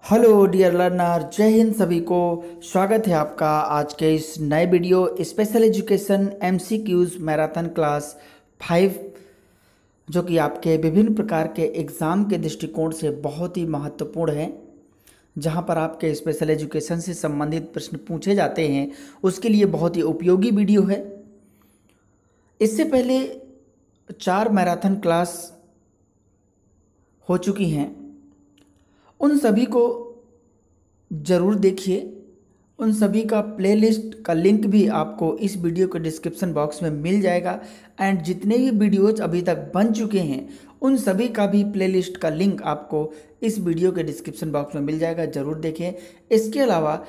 Hello dear learner, जय हिंद सभी को। स्वागत है आपका आज के इस नए video special education MCQs marathon class 5, जो कि आपके विभिन्न प्रकार के एग्ज़ाम के दृष्टिकोण से बहुत ही महत्वपूर्ण है। जहां पर आपके स्पेशल एजुकेशन से संबंधित प्रश्न पूछे जाते हैं, उसके लिए बहुत ही उपयोगी वीडियो है। इससे पहले 4 मैराथन क्लास हो चुकी हैं, उन सभी को ज़रूर देखिए। उन सभी का प्लेलिस्ट का लिंक भी आपको इस वीडियो के डिस्क्रिप्शन बॉक्स में मिल जाएगा। एंड जितने भी वीडियोज अभी तक बन चुके हैं, उन सभी का भी प्लेलिस्ट का लिंक आपको इस वीडियो के डिस्क्रिप्शन बॉक्स में मिल जाएगा, ज़रूर देखें। इसके अलावा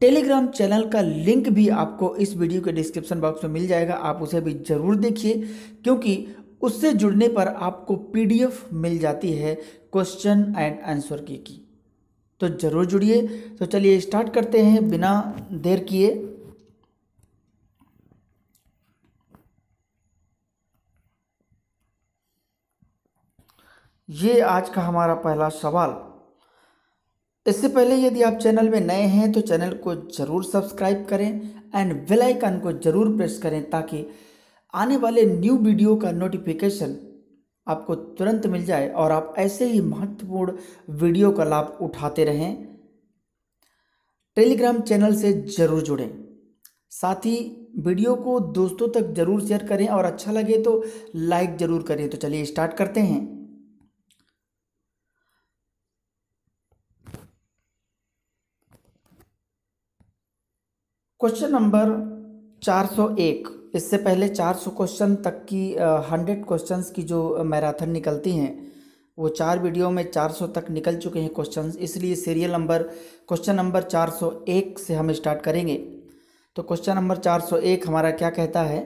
टेलीग्राम चैनल का लिंक भी आपको इस वीडियो के डिस्क्रिप्शन बॉक्स में मिल जाएगा, आप उसे भी ज़रूर देखिए, क्योंकि उससे जुड़ने पर आपको पीडीएफ मिल जाती है क्वेश्चन एंड आंसर की। तो ज़रूर जुड़िए। तो चलिए स्टार्ट करते हैं बिना देर किए। ये आज का हमारा पहला सवाल। इससे पहले यदि आप चैनल में नए हैं तो चैनल को ज़रूर सब्सक्राइब करें एंड बेल आइकन को ज़रूर प्रेस करें, ताकि आने वाले न्यू वीडियो का नोटिफिकेशन आपको तुरंत मिल जाए और आप ऐसे ही महत्वपूर्ण वीडियो का लाभ उठाते रहें। टेलीग्राम चैनल से ज़रूर जुड़ें, साथ ही वीडियो को दोस्तों तक ज़रूर शेयर करें और अच्छा लगे तो लाइक ज़रूर करें। तो चलिए स्टार्ट करते हैं। Question number 401। इससे पहले 400 क्वेश्चन तक की 100 क्वेश्चंस की जो मैराथन निकलती हैं, वो 4 वीडियो में 400 तक निकल चुके हैं क्वेश्चंस। इसलिए सीरियल नंबर क्वेश्चन नंबर 401 से हम स्टार्ट करेंगे। तो क्वेश्चन नंबर 401 हमारा क्या कहता है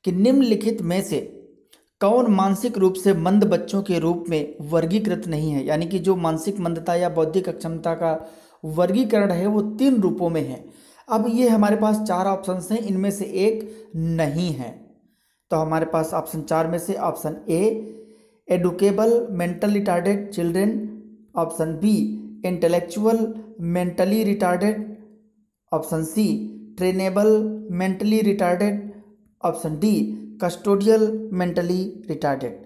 कि निम्नलिखित में से कौन मानसिक रूप से मंद बच्चों के रूप में वर्गीकृत नहीं है। यानी कि जो मानसिक मंदता या बौद्धिक अक्षमता का वर्गीकरण है वो 3 रूपों में है। अब ये हमारे पास 4 ऑप्शंस हैं, इनमें से एक नहीं है। तो हमारे पास ऑप्शन 4 में से option A educable mental retarded children, option B intellectual mentally retarded, option C trainable mentally retarded, option D custodial mentally retarded.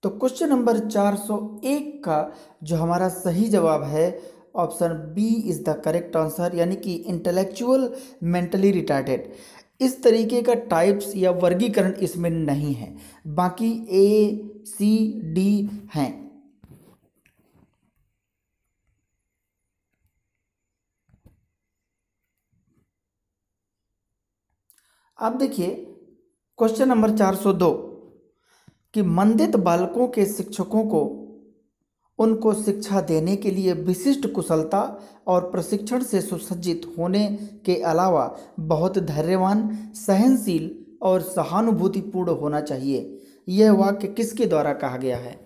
तो क्वेश्चन नंबर 401 का जो हमारा सही जवाब है option B is the correct answer, यानी कि इंटेलेक्चुअल मेंटली रिटार्डेड। इस तरीके का टाइप्स या वर्गीकरण इसमें नहीं है, बाकी ए सी डी हैं। अब देखिए क्वेश्चन नंबर 402 कि मंदित बालकों के शिक्षकों को उनको शिक्षा देने के लिए विशिष्ट कुशलता और प्रशिक्षण से सुसज्जित होने के अलावा बहुत धैर्यवान, सहनशील और सहानुभूतिपूर्ण होना चाहिए। यह वाक्य किसके द्वारा कहा गया है?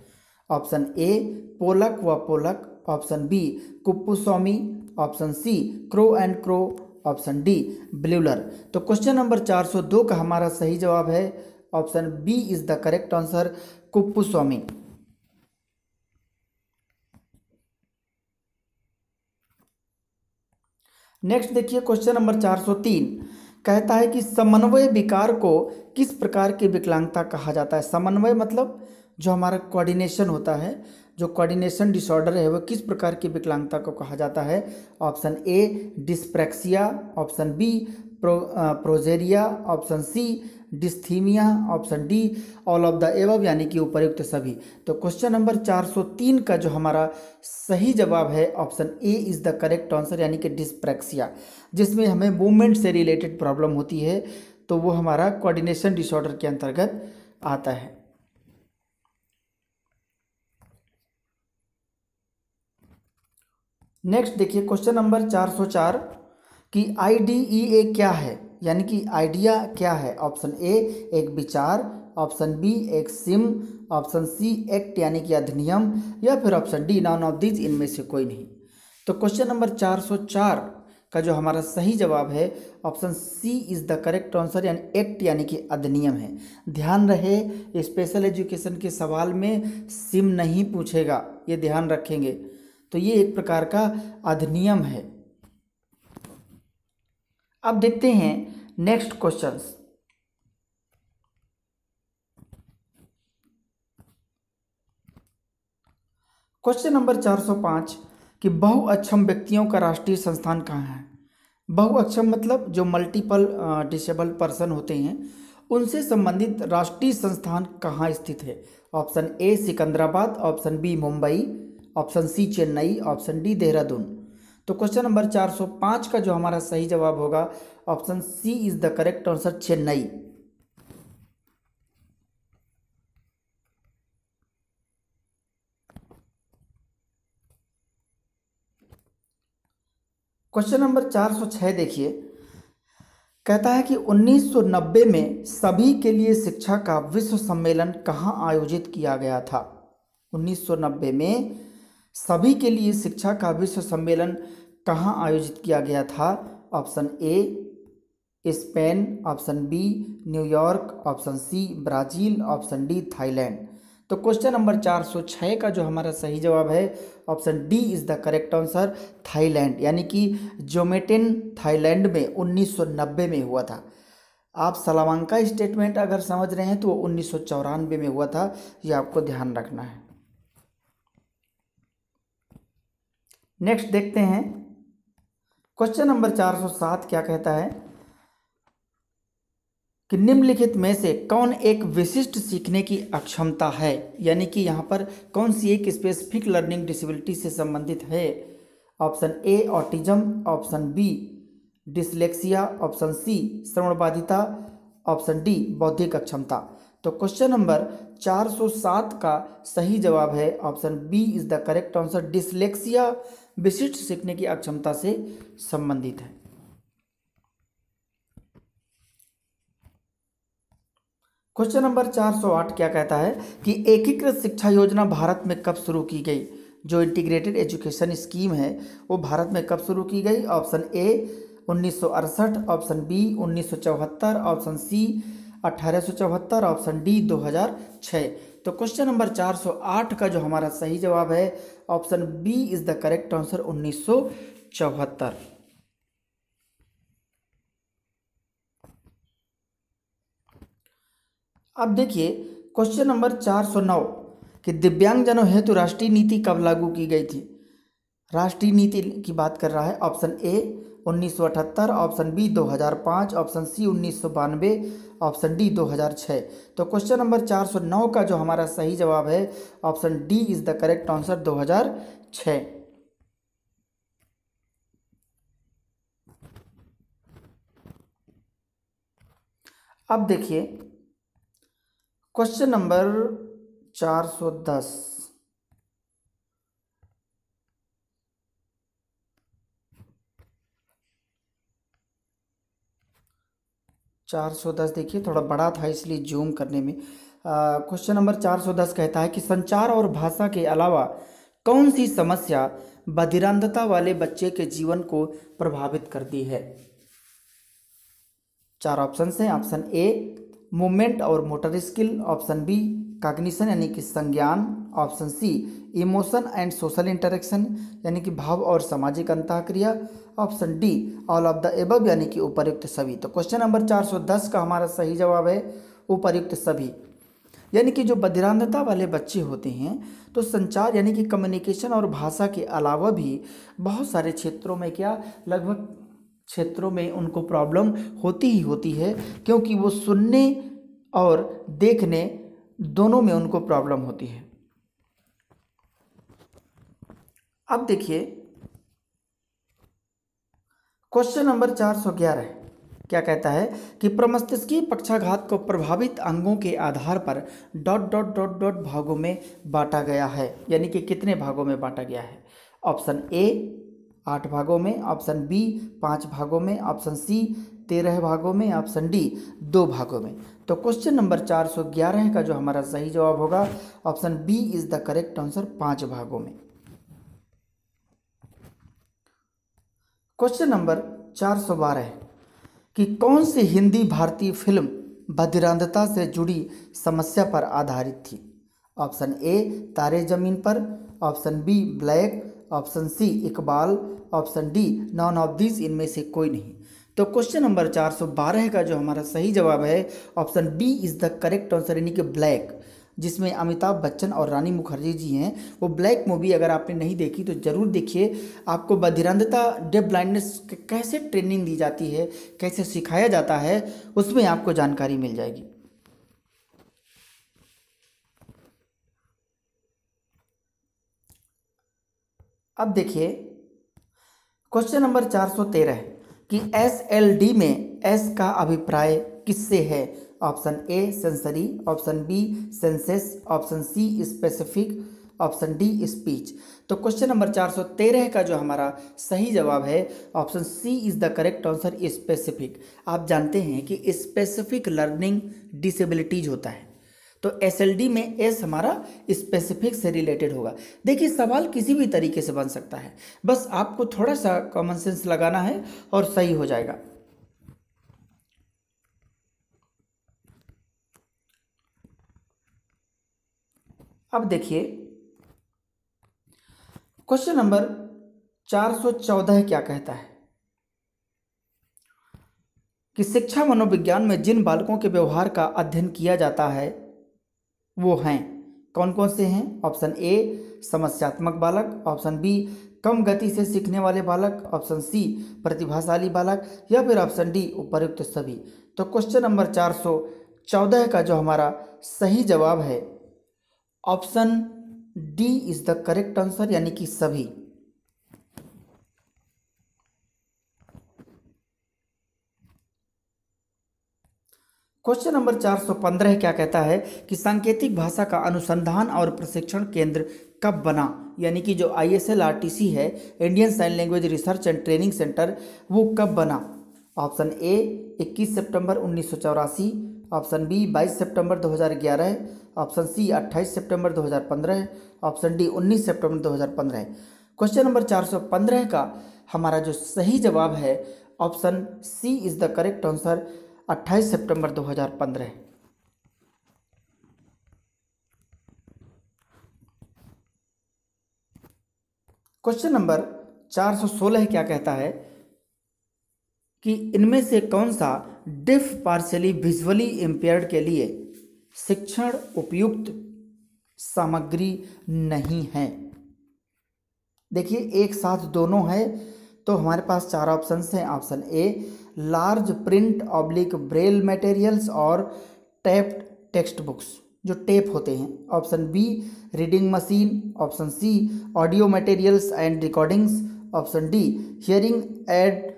ऑप्शन ए पोलक व Pollock, option B Kuppuswamy, option C Crow and Crow, option D Bleuler. तो क्वेश्चन नंबर 402 का हमारा सही जवाब है option B is the correct answer, Kuppuswamy. Next देखिए क्वेश्चन नंबर 403 कहता है कि समन्वय विकार को किस प्रकार की विकलांगता कहा जाता है। समन्वय मतलब जो हमारा कोऑर्डिनेशन होता है, जो कोऑर्डिनेशन डिसऑर्डर है, वो किस प्रकार की विकलांगता को कहा जाता है? Option A dyspraxia, option B progeria, option C dysthymia, option D all of the above, यानी कि उपर्युक्त सभी। तो क्वेश्चन नंबर 403 का जो हमारा सही जवाब है option A is the correct answer, यानी कि डिस्प्रैक्सिया, जिसमें हमें मूवमेंट से रिलेटेड प्रॉब्लम होती है, तो वो हमारा कोऑर्डिनेशन डिसऑर्डर के अंतर्गत आता है। नेक्स्ट देखिए क्वेश्चन नंबर 404 कि आईडीईए क्या है, यानी कि आइडिया क्या है। ऑप्शन ए एक विचार, ऑप्शन बी एक सिम, ऑप्शन सी एक्ट यानी कि अधिनियम, या फिर option D none of these, इनमें से कोई नहीं। तो क्वेश्चन नंबर 404 का जो हमारा सही जवाब है option C is the correct answer, यानी एक्ट यानी कि अधिनियम है। ध्यान रहे स्पेशल एजुकेशन के सवाल में सिम नहीं पूछेगा, ये ध्यान रखेंगे। तो ये एक प्रकार का अधिनियम है। अब देखते हैं नेक्स्ट क्वेश्चंस। क्वेश्चन नंबर 405 कि बहुअक्षम व्यक्तियों का राष्ट्रीय संस्थान कहाँ है। बहुअक्षम मतलब जो मल्टीपल डिसेबल पर्सन होते हैं उनसे संबंधित राष्ट्रीय संस्थान कहाँ स्थित है। Option A Secunderabad, option B Mumbai, option C Chennai, option D Dehradun. तो क्वेश्चन नंबर 405 का जो हमारा सही जवाब होगा option C is the correct answer, Chennai. Question number 406 देखिए, कहता है कि 1990 में सभी के लिए शिक्षा का विश्व सम्मेलन कहाँ आयोजित किया गया था। 1990 में सभी के लिए शिक्षा का विश्व सम्मेलन कहाँ आयोजित किया गया था। Option A Spain, option B New York, option C Brazil, option D Thailand. तो क्वेश्चन नंबर 406 का जो हमारा सही जवाब है option D is the correct answer, Thailand. यानी कि जोमेटिन थाईलैंड में 1990 में हुआ था। आप सलामांका स्टेटमेंट अगर समझ रहे हैं तो वो 1994 में हुआ था, ये आपको ध्यान रखना है। नेक्स्ट देखते हैं क्वेश्चन नंबर 407 क्या कहता है कि निम्नलिखित में से कौन एक विशिष्ट सीखने की अक्षमता है। यानी कि यहाँ पर कौन सी एक स्पेसिफिक लर्निंग डिसेबिलिटी से संबंधित है। Option A autism, option B dyslexia, option C श्रवण बाधिता, ऑप्शन डी बौद्धिक अक्षमता। तो क्वेश्चन नंबर 407 का सही जवाब है option B is the correct answer, dyslexia विशिष्ट सीखने की अक्षमता से संबंधित है। क्वेश्चन नंबर 408 क्या कहता है कि एकीकृत शिक्षा योजना भारत में कब शुरू की गई। जो इंटीग्रेटेड एजुकेशन स्कीम है वो भारत में कब शुरू की गई। Option A 1968, option B 1974, option C 1874, option D 2006। तो क्वेश्चन नंबर 408 का जो हमारा सही जवाब है option B is the correct answer, 1974। अब देखिए क्वेश्चन नंबर 409 कि दिव्यांगजनों हेतु राष्ट्रीय नीति कब लागू की गई थी। राष्ट्रीय नीति की बात कर रहा है। Option A 1978, option B 2005, option C 1992, option D 2006। तो क्वेश्चन नंबर 409 का जो हमारा सही जवाब है option D is the correct answer, 2006। अब देखिए क्वेश्चन नंबर 410 410 देखिए थोड़ा बड़ा था इसलिए जूम करने में। क्वेश्चन नंबर 410 कहता है कि संचार और भाषा के अलावा कौन सी समस्या बधिरांधता वाले बच्चे के जीवन को प्रभावित करती है। 4 ऑप्शन हैं। ऑप्शन ए मूवमेंट और motor skill, option B cognition यानी कि संज्ञान, option C emotion and social interaction यानी कि भाव और सामाजिक अंतःक्रिया, option D all of the above यानी कि उपर्युक्त सभी। तो क्वेश्चन नंबर 410 का हमारा सही जवाब है उपर्युक्त सभी। यानी कि जो बधिरांधता वाले बच्चे होते हैं तो संचार यानी कि कम्युनिकेशन और भाषा के अलावा भी बहुत सारे क्षेत्रों में लगभग क्षेत्रों में उनको प्रॉब्लम होती ही होती है, क्योंकि वो सुनने और देखने दोनों में उनको प्रॉब्लम होती है। अब देखिए क्वेश्चन नंबर 411 क्या कहता है कि प्रमस्तिष्कीय पक्षाघात को प्रभावित अंगों के आधार पर डॉट डॉट डॉट डॉट भागों में बांटा गया है। यानी कि कितने भागों में बांटा गया है। ऑप्शन ए 8 भागों में, ऑप्शन बी 5 भागों में, ऑप्शन सी 13 भागों में, ऑप्शन डी 2 भागों में। तो क्वेश्चन नंबर 411 का जो हमारा सही जवाब होगा option B is the correct answer, 5 भागों में। क्वेश्चन नंबर 412 कि कौन सी हिंदी भारतीय फिल्म बधिरांधता से जुड़ी समस्या पर आधारित थी। Option A Taare Zameen Par, option B black, option C Iqbal, option D none of this, इनमें से कोई नहीं। तो क्वेश्चन नंबर 412 का जो हमारा सही जवाब है option B is the correct answer, यानी कि ब्लैक, जिसमें अमिताभ बच्चन और रानी मुखर्जी जी हैं। वो ब्लैक मूवी अगर आपने नहीं देखी तो ज़रूर देखिए। आपको बधिरंधता, डेफ ब्लाइंडनेस कैसे ट्रेनिंग दी जाती है, कैसे सिखाया जाता है, उसमें आपको जानकारी मिल जाएगी। अब देखिए क्वेश्चन नंबर 413 कि SLD में S का अभिप्राय किससे है? Option A sensory, option B senses, option C specific, option D speech. तो क्वेश्चन नंबर 413 का जो हमारा सही जवाब है option C is the correct answer, specific. आप जानते हैं कि स्पेसिफिक लर्निंग डिसेबिलिटीज होता है, तो SLD में एस हमारा स्पेसिफिक से रिलेटेड होगा। देखिए सवाल किसी भी तरीके से बन सकता है, बस आपको थोड़ा सा कॉमन सेंस लगाना है और सही हो जाएगा। अब देखिए क्वेश्चन नंबर 414 क्या कहता है कि शिक्षा मनोविज्ञान में जिन बालकों के व्यवहार का अध्ययन किया जाता है वो हैं, कौन कौन से हैं? ऑप्शन ए समस्यात्मक बालक, ऑप्शन बी कम गति से सीखने वाले बालक, ऑप्शन सी प्रतिभाशाली बालक, या फिर ऑप्शन डी उपयुक्त सभी। तो क्वेश्चन नंबर 414 का जो हमारा सही जवाब है option D is the correct answer, यानी कि सभी। क्वेश्चन नंबर 415 क्या कहता है कि सांकेतिक भाषा का अनुसंधान और प्रशिक्षण केंद्र कब बना? यानी कि जो ISLRTC है, Indian sign language research and training centre, वो कब बना? ऑप्शन ए 21 सितंबर 1984, ऑप्शन बी 22 सितंबर 2011, ऑप्शन सी 28 सितंबर 2015, ऑप्शन डी 19 सितंबर 2015। क्वेश्चन नंबर 415 का हमारा जो सही जवाब है option C is the correct answer, 28 सितंबर 2015। क्वेश्चन नंबर 416 क्या कहता है कि इनमें से कौन सा डेफ पार्शियली विजुअली इम्पेयर्ड के लिए शिक्षण उपयुक्त सामग्री नहीं है? देखिए एक साथ दोनों है, तो हमारे पास चार ऑप्शंस हैं। Option A large print oblique braille materials और टैप्ड टेक्स्ट बुक्स, जो टेप होते हैं। Option B reading machine, option C audio materials and recordings, option D hearing aid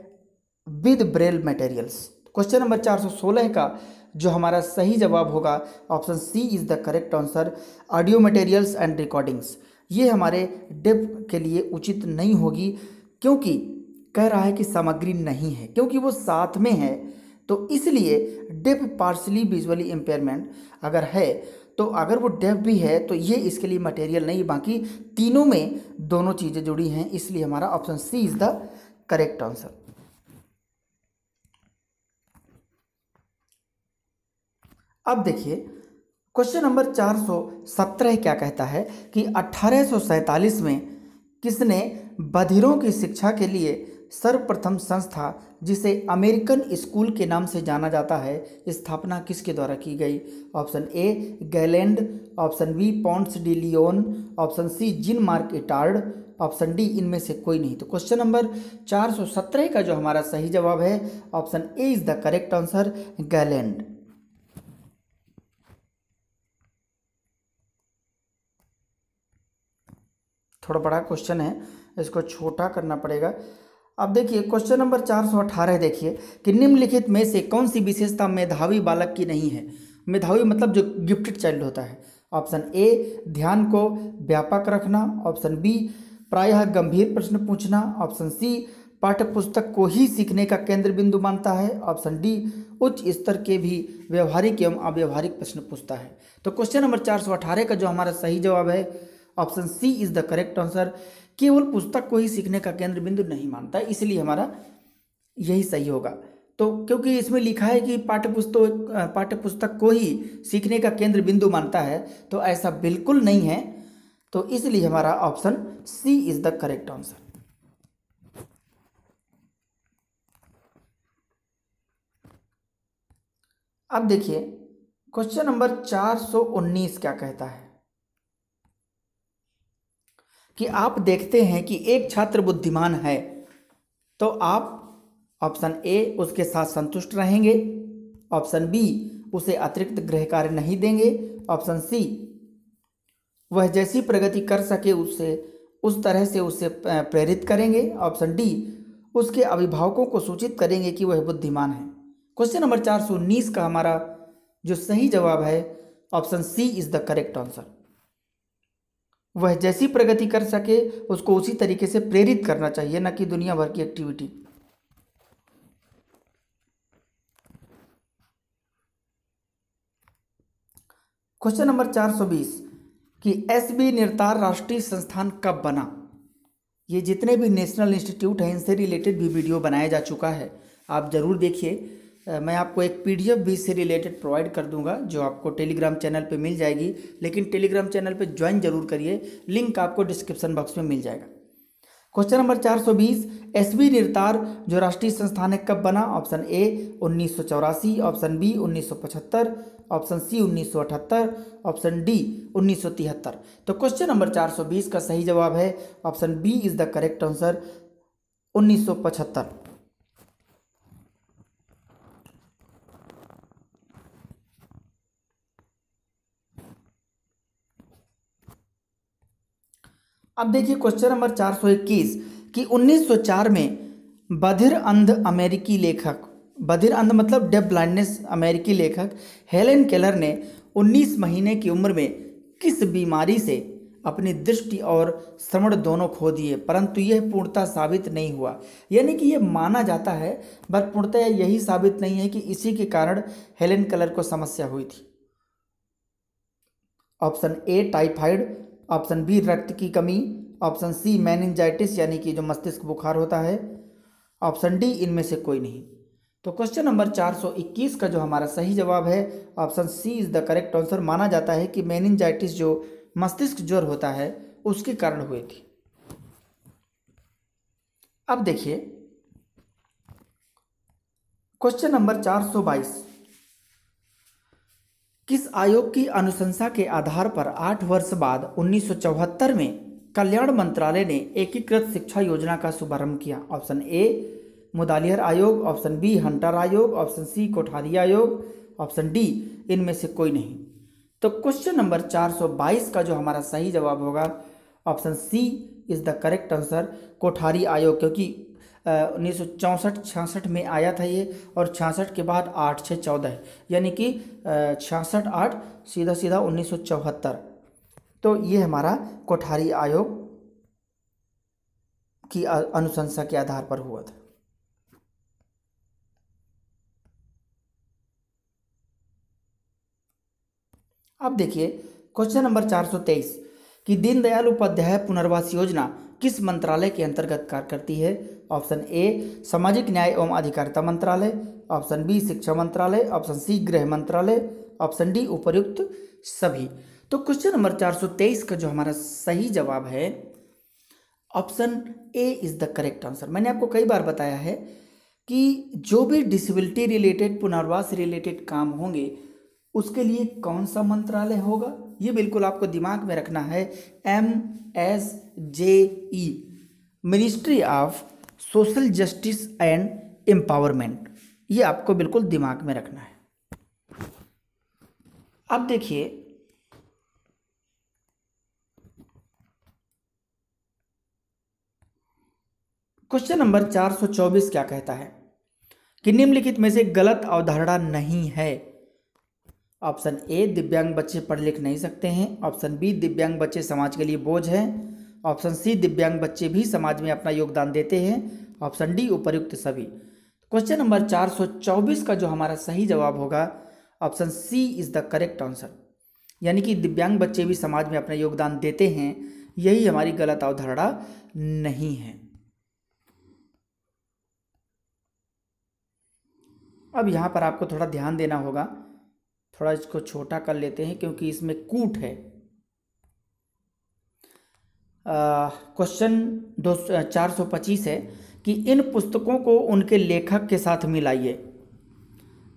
with braille materials. Question number 416 का जो हमारा सही जवाब होगा option C is the correct answer, audio materials and recordings. ये हमारे डेफ के लिए उचित नहीं होगी, क्योंकि कह रहा है कि सामग्री नहीं है, क्योंकि वो साथ में है। तो इसलिए डेफ पार्शली विजुअली इम्पेयरमेंट अगर है, तो अगर वो डेफ भी है तो ये इसके लिए मटेरियल नहीं, बाकी तीनों में दोनों चीज़ें जुड़ी हैं, इसलिए हमारा option C is the correct answer. अब देखिए क्वेश्चन नंबर 417 क्या कहता है कि 1847 में किसने बधिरों की शिक्षा के लिए सर्वप्रथम संस्था, जिसे अमेरिकन स्कूल के नाम से जाना जाता है, स्थापना किसके द्वारा की गई? Option A Galland, option B Ponce de Leon, option C Jean Marc Itard, option D इनमें से कोई नहीं। तो क्वेश्चन नंबर 417 का जो हमारा सही जवाब है option A is the correct answer, Galland. थोड़ा बड़ा क्वेश्चन है, इसको छोटा करना पड़ेगा। अब देखिए क्वेश्चन नंबर 418 देखिए कि निम्नलिखित में से कौन सी विशेषता मेधावी बालक की नहीं है? मेधावी मतलब जो गिफ्टेड चाइल्ड होता है। ऑप्शन ए ध्यान को व्यापक रखना, ऑप्शन बी प्रायः गंभीर प्रश्न पूछना, ऑप्शन सी पाठ्य पुस्तक को ही सीखने का केंद्र बिंदु मानता है, ऑप्शन डी उच्च स्तर के भी व्यवहारिक एवं अव्यवहारिक प्रश्न पूछता है। तो क्वेश्चन नंबर 418 का जो हमारा सही जवाब है option C is the correct answer, केवल पुस्तक को ही सीखने का केंद्र बिंदु नहीं मानता है, इसलिए हमारा यही सही होगा। तो क्योंकि इसमें लिखा है कि पाठ्य पुस्तक को ही सीखने का केंद्र बिंदु मानता है, तो ऐसा बिल्कुल नहीं है। तो इसलिए हमारा option C is the correct answer. अब देखिए क्वेश्चन नंबर 419 क्या कहता है कि आप देखते हैं कि एक छात्र बुद्धिमान है, तो आप ऑप्शन ए उसके साथ संतुष्ट रहेंगे, ऑप्शन बी उसे अतिरिक्त गृह कार्य नहीं देंगे, ऑप्शन सी वह जैसी प्रगति कर सके उससे उस तरह से उसे प्रेरित करेंगे, ऑप्शन डी उसके अभिभावकों को सूचित करेंगे कि वह बुद्धिमान है। क्वेश्चन नंबर 419 का हमारा जो सही जवाब है option C is the correct answer. वह जैसी प्रगति कर सके उसको उसी तरीके से प्रेरित करना चाहिए, न कि दुनिया भर की एक्टिविटी। क्वेश्चन नंबर 420 कि एसबी निर्तार राष्ट्रीय संस्थान कब बना। ये जितने भी नेशनल इंस्टीट्यूट हैं इनसे रिलेटेड भी वीडियो बनाया जा चुका है, आप ज़रूर देखिए। मैं आपको एक पीडीएफ भी इससे रिलेटेड प्रोवाइड कर दूंगा जो आपको टेलीग्राम चैनल पे मिल जाएगी, लेकिन टेलीग्राम चैनल पे ज्वाइन जरूर करिए, लिंक आपको डिस्क्रिप्शन बॉक्स में मिल जाएगा। क्वेश्चन नंबर 420 एसबी निर्तार जो राष्ट्रीय संस्थान है कब बना। Option A 1984, option B 1975, option C 1978, option D 1973। तो क्वेश्चन नंबर 420 का सही जवाब है option B is the correct answer 1975। अब देखिए क्वेश्चन नंबर 421 कि 1904 में बधिर अंध अमेरिकी लेखक, बधिर अंध मतलब डेफ ब्लाइंडनेस अमेरिकी लेखक हेलेन केलर ने 19 महीने की उम्र में किस बीमारी से अपनी दृष्टि और श्रवण दोनों खो दिए, परंतु यह पूर्णतः साबित नहीं हुआ। यानी कि यह माना जाता है पर पूर्णतः यही साबित नहीं है कि इसी के कारण हेलेन केलर को समस्या हुई थी। Option A typhoid, option B रक्त की कमी, ऑप्शन सी मेनिंजाइटिस यानी कि जो मस्तिष्क बुखार होता है, ऑप्शन डी इनमें से कोई नहीं। तो क्वेश्चन नंबर 421 का जो हमारा सही जवाब है option C is the correct answer. माना जाता है कि मेनिंजाइटिस जो मस्तिष्क ज्वर होता है उसके कारण हुई थी। अब देखिए क्वेश्चन नंबर 422 किस आयोग की अनुशंसा के आधार पर 8 वर्ष बाद 1974 में कल्याण मंत्रालय ने एकीकृत शिक्षा योजना का शुभारंभ किया। ऑप्शन ए मुदालियर आयोग, ऑप्शन बी हंटर आयोग, ऑप्शन सी कोठारी आयोग, ऑप्शन डी इनमें से कोई नहीं। तो क्वेश्चन नंबर 422 का जो हमारा सही जवाब होगा option C is the correct answer Kothari आयोग, क्योंकि 1964-66 में आया था ये, और 66 के बाद 8-6-14 है, यानी कि 66-8 सीधा सीधा 1974। तो ये हमारा कोठारी आयोग की अनुशंसा के आधार पर हुआ था। अब देखिए क्वेश्चन नंबर 423 कि दीनदयाल उपाध्याय पुनर्वास योजना किस मंत्रालय के अंतर्गत कार्य करती है। ऑप्शन ए सामाजिक न्याय एवं अधिकारिता मंत्रालय, ऑप्शन बी शिक्षा मंत्रालय, ऑप्शन सी गृह मंत्रालय, ऑप्शन डी उपर्युक्त सभी। तो क्वेश्चन नंबर 423 का जो हमारा सही जवाब है option A is the correct answer. मैंने आपको कई बार बताया है कि जो भी डिसेबिलिटी रिलेटेड पुनर्वास रिलेटेड काम होंगे उसके लिए कौन सा मंत्रालय होगा, ये बिल्कुल आपको दिमाग में रखना है। MSJE ministry of social justice and empowerment, ये आपको बिल्कुल दिमाग में रखना है। अब देखिए क्वेश्चन नंबर 424 क्या कहता है कि निम्नलिखित में से गलत अवधारणा नहीं है। ऑप्शन ए दिव्यांग बच्चे पढ़ लिख नहीं सकते हैं, ऑप्शन बी दिव्यांग बच्चे समाज के लिए बोझ हैं, ऑप्शन सी दिव्यांग बच्चे भी समाज में अपना योगदान देते हैं, ऑप्शन डी उपर्युक्त सभी। क्वेश्चन नंबर 424 का जो हमारा सही जवाब होगा option C is the correct answer, यानी कि दिव्यांग बच्चे भी समाज में अपना योगदान देते हैं, यही हमारी गलत अवधारणा नहीं है। अब यहाँ पर आपको थोड़ा ध्यान देना होगा, थोड़ा इसको छोटा कर लेते हैं क्योंकि इसमें कूट है। क्वेश्चन 425 है कि इन पुस्तकों को उनके लेखक के साथ मिलाइए।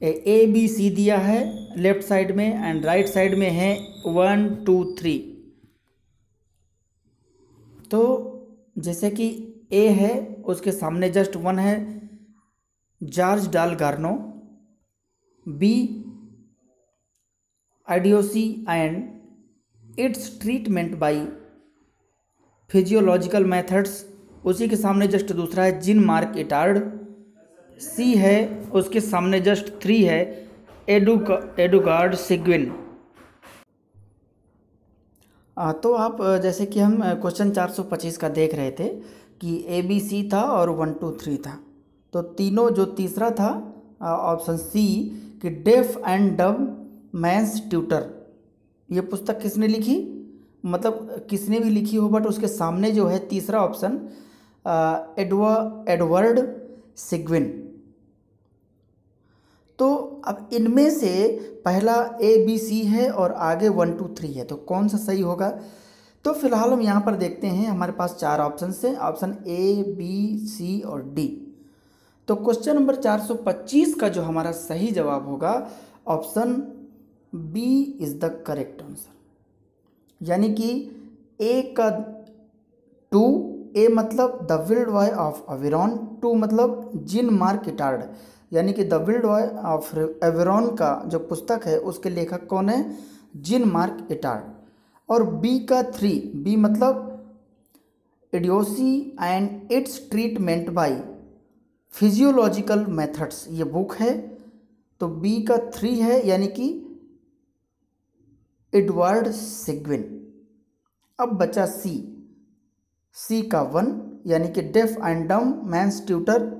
ए बी सी दिया है लेफ्ट साइड में एंड राइट साइड में है 1 2 3। तो जैसे कि ए है उसके सामने जस्ट 1 है George Dalgarno, B idiocy and its treatment by physiological methods, उसी के सामने जस्ट दूसरा है जीन मार्क इटार्ड, सी है उसके सामने जस्ट 3 है एडुगार्ड सिग्विन। तो आप जैसे कि हम क्वेश्चन 425 का देख रहे थे कि ए बी सी था और 1 2 3 था, तो तीनों जो तीसरा था ऑप्शन सी कि deaf and dumb man's tutor, ये पुस्तक किसने लिखी, मतलब किसने भी लिखी हो, बट उसके सामने जो है तीसरा ऑप्शन एडवर्ड सिग्विन। तो अब इनमें से पहला ए बी सी है और आगे 1 2 3 है, तो कौन सा सही होगा। तो फिलहाल हम यहाँ पर देखते हैं, हमारे पास 4 ऑप्शन हैं, ऑप्शन ए बी सी और डी। तो क्वेश्चन नंबर 425 का जो हमारा सही जवाब होगा option B is the correct answer, यानी कि ए का 2, ए मतलब the wild boy of Aveyron, 2 मतलब जीन मार्क इटार्ड, यानी कि the wild boy of Aveyron का जो पुस्तक है उसके लेखक कौन है, जीन मार्क इटार्ड। और बी का 3, बी मतलब idiocy and its treatment by physiological methods, ये बुक है, तो बी का 3 है यानी कि एडवर्ड सिग्विन। अब बचा सी, सी का 1 यानी कि डेफ एंड डम मैंस ट्यूटर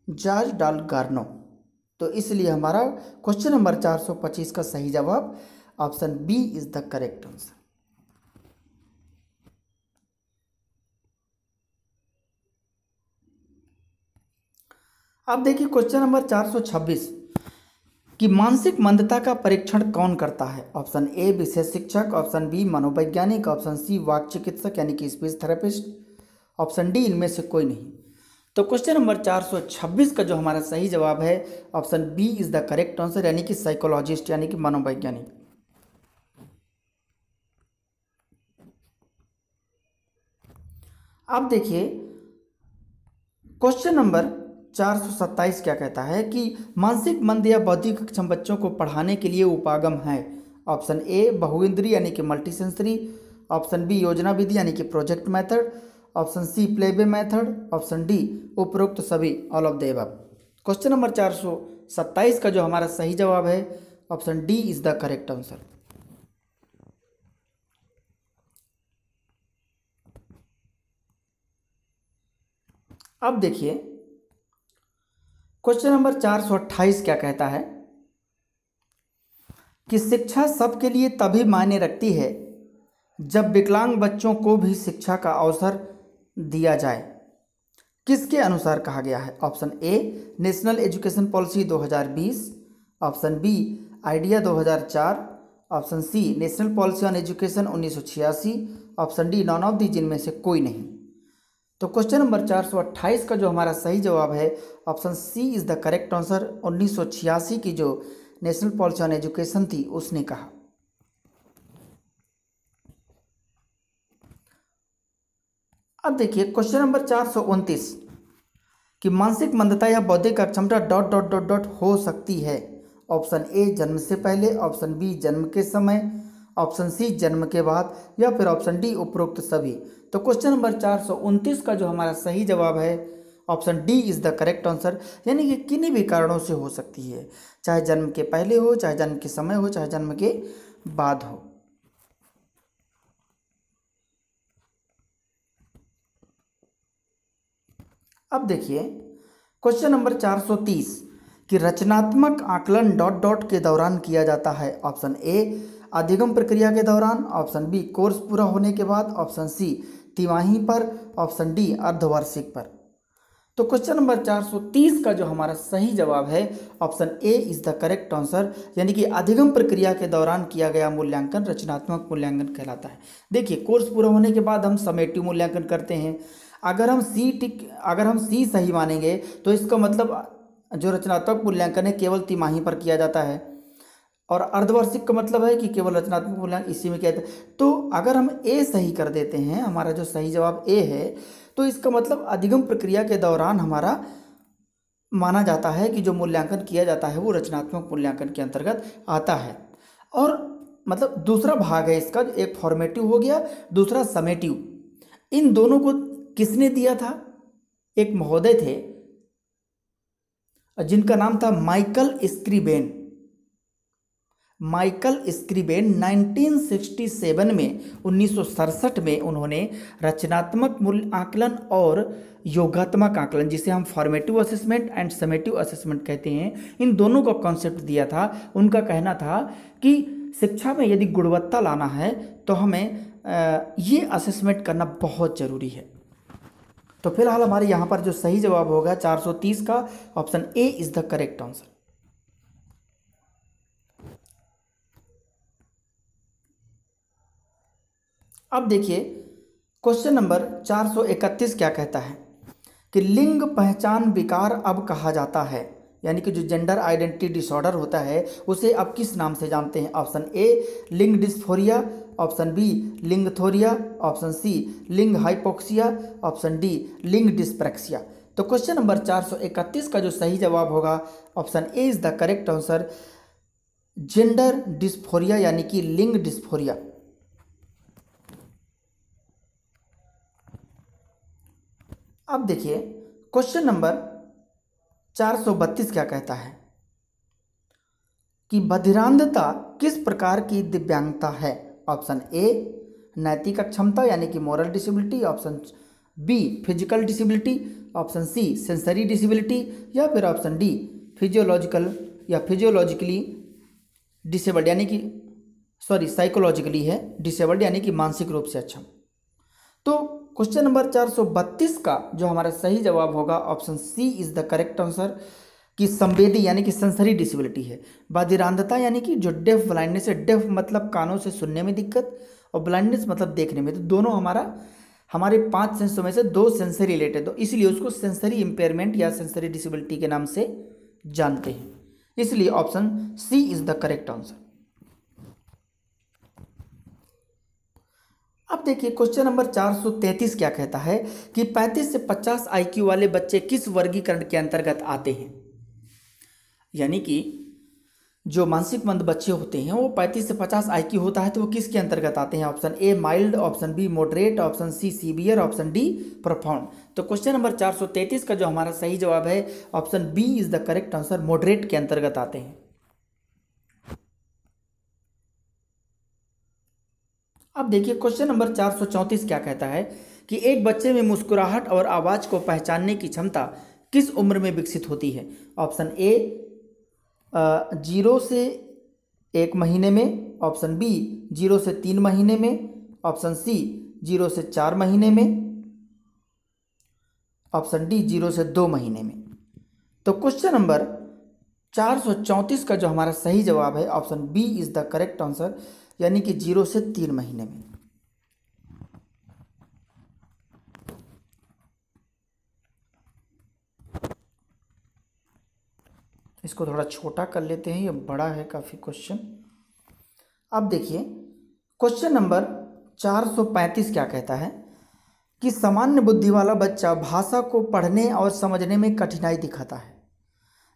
जॉर्ज डाल गार्नो। तो इसलिए हमारा क्वेश्चन नंबर 425 का सही जवाब option B is the correct answer. अब देखिए क्वेश्चन नंबर 426 कि मानसिक मंदता का परीक्षण कौन करता है। ऑप्शन ए विशेष शिक्षक, ऑप्शन बी मनोवैज्ञानिक, ऑप्शन सी वाक चिकित्सक यानी कि स्पीच थेरेपिस्ट, ऑप्शन डी इनमें से कोई नहीं। तो क्वेश्चन नंबर 426 का जो हमारा सही जवाब है option B is the correct answer, यानी कि साइकोलॉजिस्ट यानी कि मनोवैज्ञानिक। अब देखिए क्वेश्चन नंबर 427 क्या कहता है कि मानसिक मंद या बौद्धिक अक्षम बच्चों को पढ़ाने के लिए उपागम है। ऑप्शन ए बहुइंद्रिय यानी कि मल्टी सेंसरी, ऑप्शन बी योजना विधि यानी कि project method, option C play way method, option D उपरोक्त सभी, all of the above. Question number 427 का जो हमारा सही जवाब है option D is the correct answer. अब देखिए क्वेश्चन नंबर 428 क्या कहता है कि शिक्षा सबके लिए तभी मायने रखती है जब विकलांग बच्चों को भी शिक्षा का अवसर दिया जाए। किसके अनुसार कहा गया है। Option A national education policy 2020, option B IDEA 2004, option C national policy on education 1986, option D none of the, जिनमें से कोई नहीं। तो क्वेश्चन नंबर 428 का जो हमारा सही जवाब है option C is the correct answer. 1986 की जो नेशनल पॉलिसी ऑन एजुकेशन थी उसने कहा। अब देखिए क्वेश्चन नंबर 429 कि मानसिक मंदता या बौद्धिक अक्षमता डॉट डॉट डॉट डॉट हो सकती है। ऑप्शन ए जन्म से पहले, ऑप्शन बी जन्म के समय, ऑप्शन सी जन्म के बाद, या फिर ऑप्शन डी उपरोक्त सभी। तो क्वेश्चन नंबर 429 का जो हमारा सही जवाब है option D is the correct answer, यानी कि किन्हीं भी कारणों से हो सकती है, चाहे जन्म के पहले हो, चाहे जन्म के समय हो, चाहे जन्म के बाद हो। अब देखिए क्वेश्चन नंबर 430 कि रचनात्मक आकलन डॉट डॉट के दौरान किया जाता है। ऑप्शन ए अधिगम प्रक्रिया के दौरान, ऑप्शन बी कोर्स पूरा होने के बाद, ऑप्शन सी तिमाही पर, ऑप्शन डी अर्धवार्षिक पर। तो क्वेश्चन नंबर 430 का जो हमारा सही जवाब है option A is the correct answer, यानी कि अधिगम प्रक्रिया के दौरान किया गया मूल्यांकन रचनात्मक मूल्यांकन कहलाता है। देखिए, कोर्स पूरा होने के बाद हम समेटिव मूल्यांकन करते हैं। अगर हम सी सही मानेंगे तो इसका मतलब जो रचनात्मक मूल्यांकन है केवल तिमाही पर किया जाता है, और अर्धवार्षिक का मतलब है कि केवल रचनात्मक मूल्यांकन इसी में किया जाता है। तो अगर हम ए सही कर देते हैं, हमारा जो सही जवाब ए है, तो इसका मतलब अधिगम प्रक्रिया के दौरान हमारा माना जाता है कि जो मूल्यांकन किया जाता है वो रचनात्मक मूल्यांकन के अंतर्गत आता है। और मतलब दूसरा भाग है इसका, एक फॉर्मेटिव हो गया, दूसरा समेटिव। इन दोनों को किसने दिया था? एक महोदय थे जिनका नाम था माइकल स्क्रीबेन। माइकल स्क्रीबेन 1967 में 1967 में उन्होंने रचनात्मक मूल्य आकलन और योगात्मक आकलन, जिसे हम formative assessment and summative assessment कहते हैं, इन दोनों का कॉन्सेप्ट दिया था। उनका कहना था कि शिक्षा में यदि गुणवत्ता लाना है तो हमें ये असेसमेंट करना बहुत ज़रूरी है। तो फिलहाल हमारे यहाँ पर जो सही जवाब होगा 430 का option A is the correct answer. अब देखिए क्वेश्चन नंबर 431 क्या कहता है कि लिंग पहचान विकार अब कहा जाता है, यानी कि जो जेंडर आइडेंटिटी डिसऑर्डर होता है उसे अब किस नाम से जानते हैं? ऑप्शन ए लिंग डिस्फोरिया, ऑप्शन बी लिंग थोरिया, ऑप्शन सी लिंग हाइपोक्सिया, ऑप्शन डी लिंग डिस्प्रैक्सिया। तो क्वेश्चन नंबर 431 का जो सही जवाब होगा option A is the correct answer, gender dysphoria, यानी कि लिंग डिस्फोरिया। अब देखिए क्वेश्चन नंबर 432 क्या कहता है कि बधिरांधता किस प्रकार की दिव्यांगता है? ऑप्शन ए नैतिक अक्षमता, यानी कि moral disability, option B physical disability, option C sensory disability, या फिर ऑप्शन डी फिजियोलॉजिकल या फिजियोलॉजिकली डिसेबल्ड, यानी कि साइकोलॉजिकली है डिसेबल्ड, यानी कि मानसिक रूप से अक्षम। तो क्वेश्चन नंबर 432 का जो हमारा सही जवाब होगा option C is the correct answer, कि संवेदी यानी कि सेंसरी डिसेबिलिटी है। बधिरांधता यानी कि जो डेफ ब्लाइंडनेस है, डेफ मतलब कानों से सुनने में दिक्कत और ब्लाइंडनेस मतलब देखने में, तो दोनों हमारे 5 सेंसों में से 2 सेंसरी रिलेटेड, तो इसलिए उसको सेंसरी इंपेयरमेंट या सेंसरी डिसेबिलिटी के नाम से जानते हैं, इसलिए option C is the correct answer. अब देखिए क्वेश्चन नंबर 433 क्या कहता है कि 35 से 50 IQ वाले बच्चे किस वर्गीकरण के अंतर्गत आते हैं? यानी कि जो मानसिक मंद बच्चे होते हैं वो 35 से 50 IQ होता है, तो वो किसके अंतर्गत आते हैं? Option A mild, option B moderate, option C severe, option D profound. तो क्वेश्चन नंबर 433 का जो हमारा सही जवाब है option B is the correct answer, moderate के अंतर्गत आते हैं। अब देखिए क्वेश्चन नंबर 434 क्या कहता है कि एक बच्चे में मुस्कुराहट और आवाज़ को पहचानने की क्षमता किस उम्र में विकसित होती है? ऑप्शन ए 0 से 1 महीने में, ऑप्शन बी 0 से 3 महीने में, ऑप्शन सी 0 से 4 महीने में, ऑप्शन डी 0 से 2 महीने में। तो क्वेश्चन नंबर 434 का जो हमारा सही जवाब है option B is the correct answer, यानी कि 0 से 3 महीने में। इसको थोड़ा छोटा कर लेते हैं, ये बड़ा है काफ़ी क्वेश्चन। अब देखिए क्वेश्चन नंबर 435 क्या कहता है कि सामान्य बुद्धि वाला बच्चा भाषा को पढ़ने और समझने में कठिनाई दिखाता है।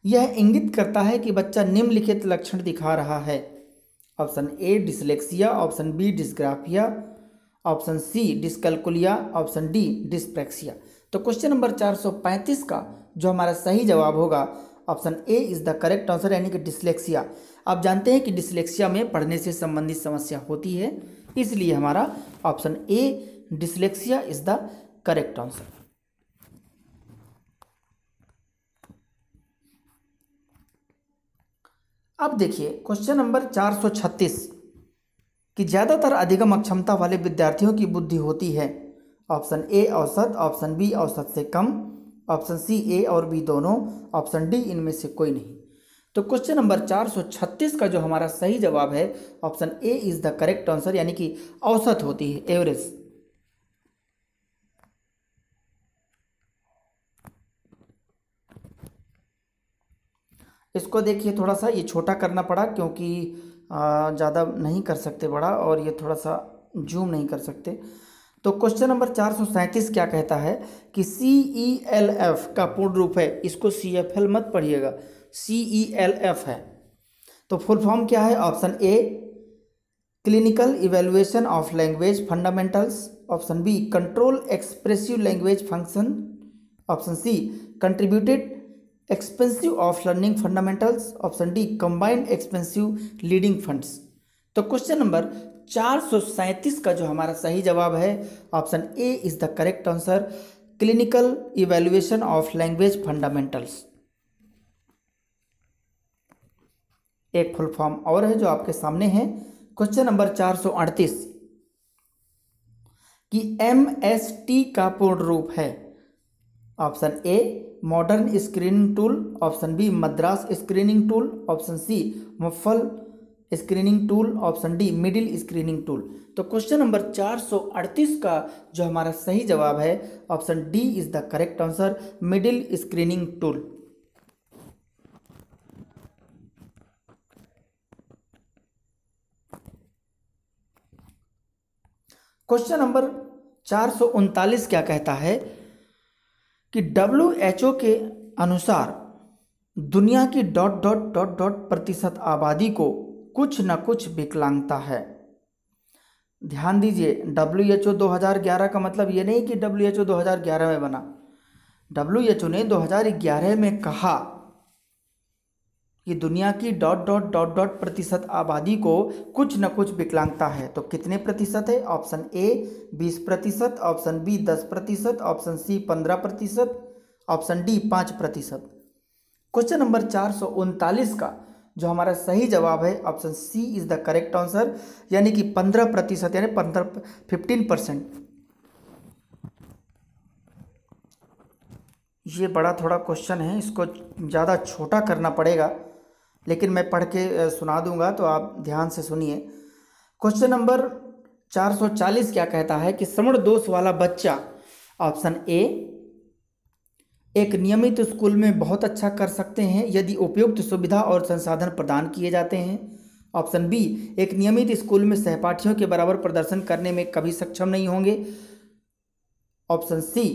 यह इंगित करता है कि बच्चा निम्नलिखित लक्षण दिखा रहा है। Option A dyslexia, option B dysgraphia, option C dyscalculia, option D dyspraxia. तो क्वेश्चन नंबर 435 का जो हमारा सही जवाब होगा option A is the correct answer, यानी कि डिसलेक्सिया। आप जानते हैं कि डिसलेक्सिया में पढ़ने से संबंधित समस्या होती है, इसलिए हमारा option A dyslexia is the correct answer. अब देखिए क्वेश्चन नंबर 436 कि ज़्यादातर अधिगम अक्षमता वाले विद्यार्थियों की बुद्धि होती है। ऑप्शन ए औसत, ऑप्शन बी औसत से कम, ऑप्शन सी ए और बी दोनों, ऑप्शन डी इनमें से कोई नहीं। तो क्वेश्चन नंबर 436 का जो हमारा सही जवाब है option A is the correct answer, यानी कि औसत होती है, एवरेज। इसको देखिए, थोड़ा सा ये छोटा करना पड़ा क्योंकि ज़्यादा नहीं कर सकते बड़ा, और ये थोड़ा सा जूम नहीं कर सकते। तो क्वेश्चन नंबर 437 क्या कहता है कि CELF का पूर्ण रूप है, इसको CFL मत पढ़िएगा, CELF है। तो फुल फॉर्म क्या है? Option A clinical evaluation of language fundamentals, option B control expressive language function, option C contributed expensive of learning fundamentals, option D combined expensive leading funds. तो क्वेश्चन नंबर 437 का जो हमारा सही जवाब है option A is the correct answer, clinical evaluation of language fundamentals. एक full form और है जो आपके सामने है, क्वेश्चन नंबर 438 कि MST का पूर्ण रूप है, option A modern screening tool, option B Madras screening tool, option C मुफल screening tool, option D middle screening tool. तो क्वेश्चन नंबर 438 का जो हमारा सही जवाब है option D is the correct answer, middle screening tool. Question number 439 क्या कहता है कि WHO के अनुसार दुनिया की डॉट डॉट डॉट डॉट प्रतिशत आबादी को कुछ न कुछ विकलांगता है। ध्यान दीजिए, WHO 2011 का मतलब ये नहीं कि WHO 2011 में बना। WHO ने 2011 में कहा कि दुनिया की डॉट डॉट डॉट डॉट प्रतिशत आबादी को कुछ न कुछ विकलांगता है। तो कितने प्रतिशत है? Option A 20%, option B 10%, option C 15%, option D 5%। Question number 439 का जो हमारा सही जवाब है option C is the correct answer, यानी कि 15%, यानी 15% ये बड़ा थोड़ा क्वेश्चन है, इसको ज़्यादा छोटा करना पड़ेगा, लेकिन मैं पढ़ के सुना दूंगा, तो आप ध्यान से सुनिए। क्वेश्चन नंबर 440 क्या कहता है कि श्रवण दोष वाला बच्चा, ऑप्शन ए एक नियमित स्कूल में बहुत अच्छा कर सकते हैं यदि उपयुक्त सुविधा और संसाधन प्रदान किए जाते हैं, ऑप्शन बी एक नियमित स्कूल में सहपाठियों के बराबर प्रदर्शन करने में कभी सक्षम नहीं होंगे, ऑप्शन सी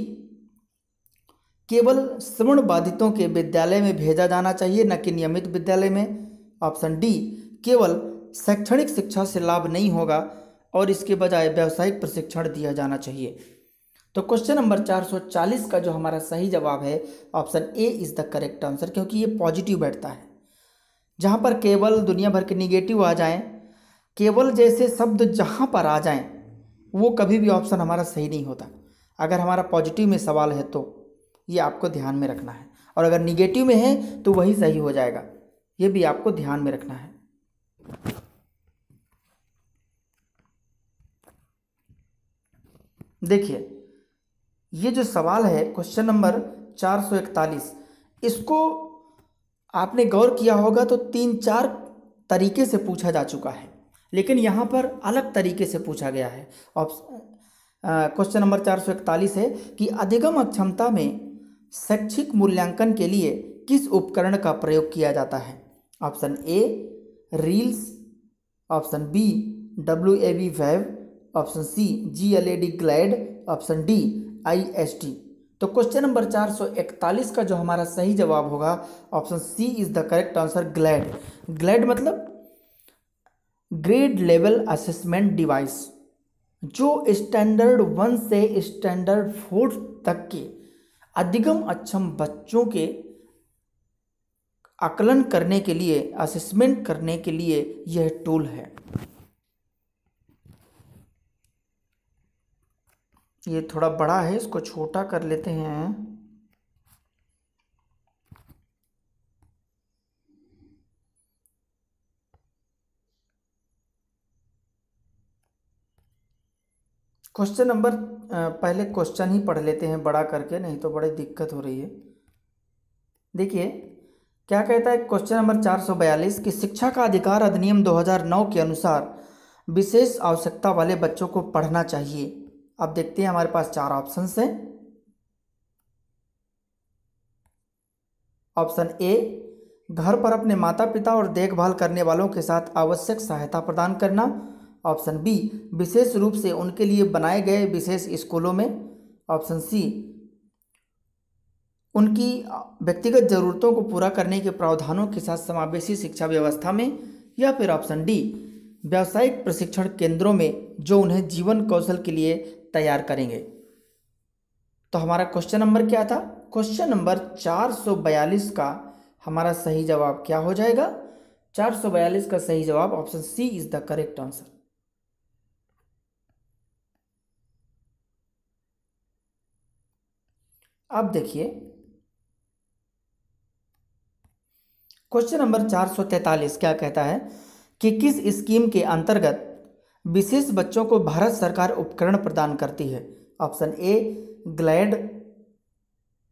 केवल श्रवण बाधितों के विद्यालय में भेजा जाना चाहिए न कि नियमित विद्यालय में, ऑप्शन डी केवल शैक्षणिक शिक्षा से लाभ नहीं होगा और इसके बजाय व्यावसायिक प्रशिक्षण दिया जाना चाहिए। तो क्वेश्चन नंबर 440 का जो हमारा सही जवाब है option A is the correct answer, क्योंकि ये पॉजिटिव बैठता है। जहाँ पर केवल दुनिया भर के निगेटिव आ जाएं, केवल जैसे शब्द जहाँ पर आ जाएं, वो कभी भी ऑप्शन हमारा सही नहीं होता। अगर हमारा पॉजिटिव में सवाल है तो ये आपको ध्यान में रखना है, और अगर निगेटिव में है तो वही सही हो जाएगा, ये भी आपको ध्यान में रखना है। देखिए, ये जो सवाल है क्वेश्चन नंबर 441, इसको आपने गौर किया होगा तो 3-4 तरीके से पूछा जा चुका है, लेकिन यहाँ पर अलग तरीके से पूछा गया है। क्वेश्चन नंबर 441 है कि अधिगम अक्षमता में शैक्षिक मूल्यांकन के लिए किस उपकरण का प्रयोग किया जाता है, option A reels, option B WAV wave, option C GLAD glad, option D IST। तो क्वेश्चन नंबर 441 का जो हमारा सही जवाब होगा option C is the correct answer, glad. Glad मतलब ग्रेड लेवल असेसमेंट डिवाइस, जो स्टैंडर्ड 1 से स्टैंडर्ड 4 तक के अधिगम अक्षम बच्चों के आकलन करने के लिए, असेसमेंट करने के लिए यह टूल है। ये थोड़ा बड़ा है, इसको छोटा कर लेते हैं। क्वेश्चन नंबर पहले क्वेश्चन ही पढ़ लेते हैं बड़ा करके, नहीं तो बड़ी दिक्कत हो रही है। देखिए क्या कहता है क्वेश्चन नंबर 442 कि शिक्षा का अधिकार अधिनियम 2009 के अनुसार विशेष आवश्यकता वाले बच्चों को पढ़ना चाहिए। अब देखते हैं, हमारे पास चार ऑप्शंस हैं। ऑप्शन ए, घर पर अपने माता पिता और देखभाल करने वालों के साथ आवश्यक सहायता प्रदान करना। ऑप्शन बी, विशेष रूप से उनके लिए बनाए गए विशेष स्कूलों में। ऑप्शन सी, उनकी व्यक्तिगत जरूरतों को पूरा करने के प्रावधानों के साथ समावेशी शिक्षा व्यवस्था में। या फिर ऑप्शन डी, व्यावसायिक प्रशिक्षण केंद्रों में जो उन्हें जीवन कौशल के लिए तैयार करेंगे। तो हमारा क्वेश्चन नंबर क्या था? क्वेश्चन नंबर 442 का हमारा सही जवाब क्या हो जाएगा? 442 का सही जवाब option C is the correct answer. अब देखिए क्वेश्चन नंबर 443 क्या कहता है कि किस स्कीम के अंतर्गत विशेष बच्चों को भारत सरकार उपकरण प्रदान करती है। ऑप्शन ए, ग्लैड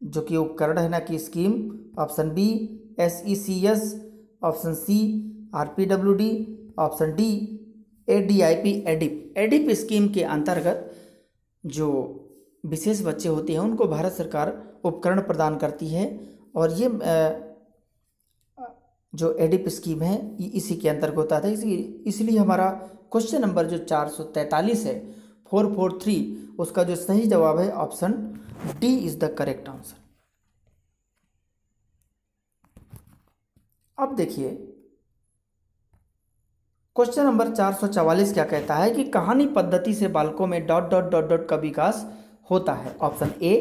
जो कि उपकरण है ना कि scheme. Option B, SECS। Option C, RPWD। Option D, ADIP। ADIP scheme के अंतर्गत जो विशेष बच्चे होते हैं उनको भारत सरकार उपकरण प्रदान करती है, और ये जो एडिप स्कीम है इसी के अंतर्गत आता है। इसलिए हमारा क्वेश्चन नंबर जो 443 है 443, उसका जो सही जवाब है option D is the correct answer. अब देखिए क्वेश्चन नंबर 444 क्या कहता है कि कहानी पद्धति से बालकों में ... का विकास होता है। ऑप्शन ए,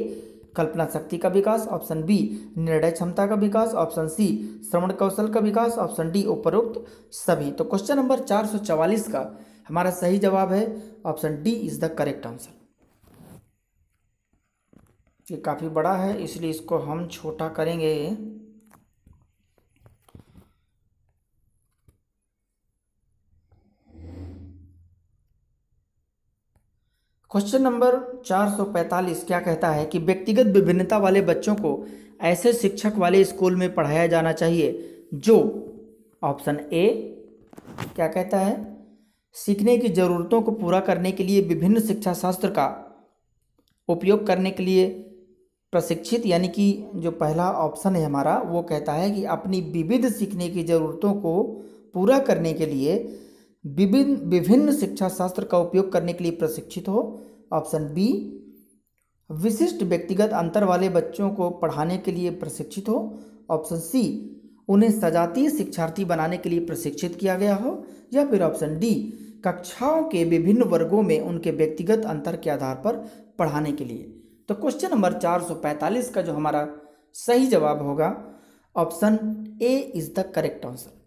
कल्पना शक्ति का विकास। ऑप्शन बी, निर्णय क्षमता का विकास। ऑप्शन सी, श्रवण कौशल का विकास। ऑप्शन डी, उपरोक्त सभी। तो क्वेश्चन नंबर 444 का हमारा सही जवाब है option D is the correct answer. ये काफ़ी बड़ा है इसलिए इसको हम छोटा करेंगे। क्वेश्चन नंबर 445 क्या कहता है कि व्यक्तिगत विभिन्नता वाले बच्चों को ऐसे शिक्षक वाले स्कूल में पढ़ाया जाना चाहिए जो, ऑप्शन ए क्या कहता है, सीखने की ज़रूरतों को पूरा करने के लिए विभिन्न शिक्षा शास्त्र का उपयोग करने के लिए प्रशिक्षित, यानी कि जो पहला ऑप्शन है हमारा वो कहता है कि अपनी विविध सीखने की ज़रूरतों को पूरा करने के लिए विभिन्न शिक्षा शास्त्र का उपयोग करने के लिए प्रशिक्षित हो। ऑप्शन बी, विशिष्ट व्यक्तिगत अंतर वाले बच्चों को पढ़ाने के लिए प्रशिक्षित हो। ऑप्शन सी, उन्हें सजातीय शिक्षार्थी बनाने के लिए प्रशिक्षित किया गया हो। या फिर ऑप्शन डी, कक्षाओं के विभिन्न वर्गों में उनके व्यक्तिगत अंतर के आधार पर पढ़ाने के लिए। तो क्वेश्चन नंबर 445 का जो हमारा सही जवाब होगा option A is the correct answer.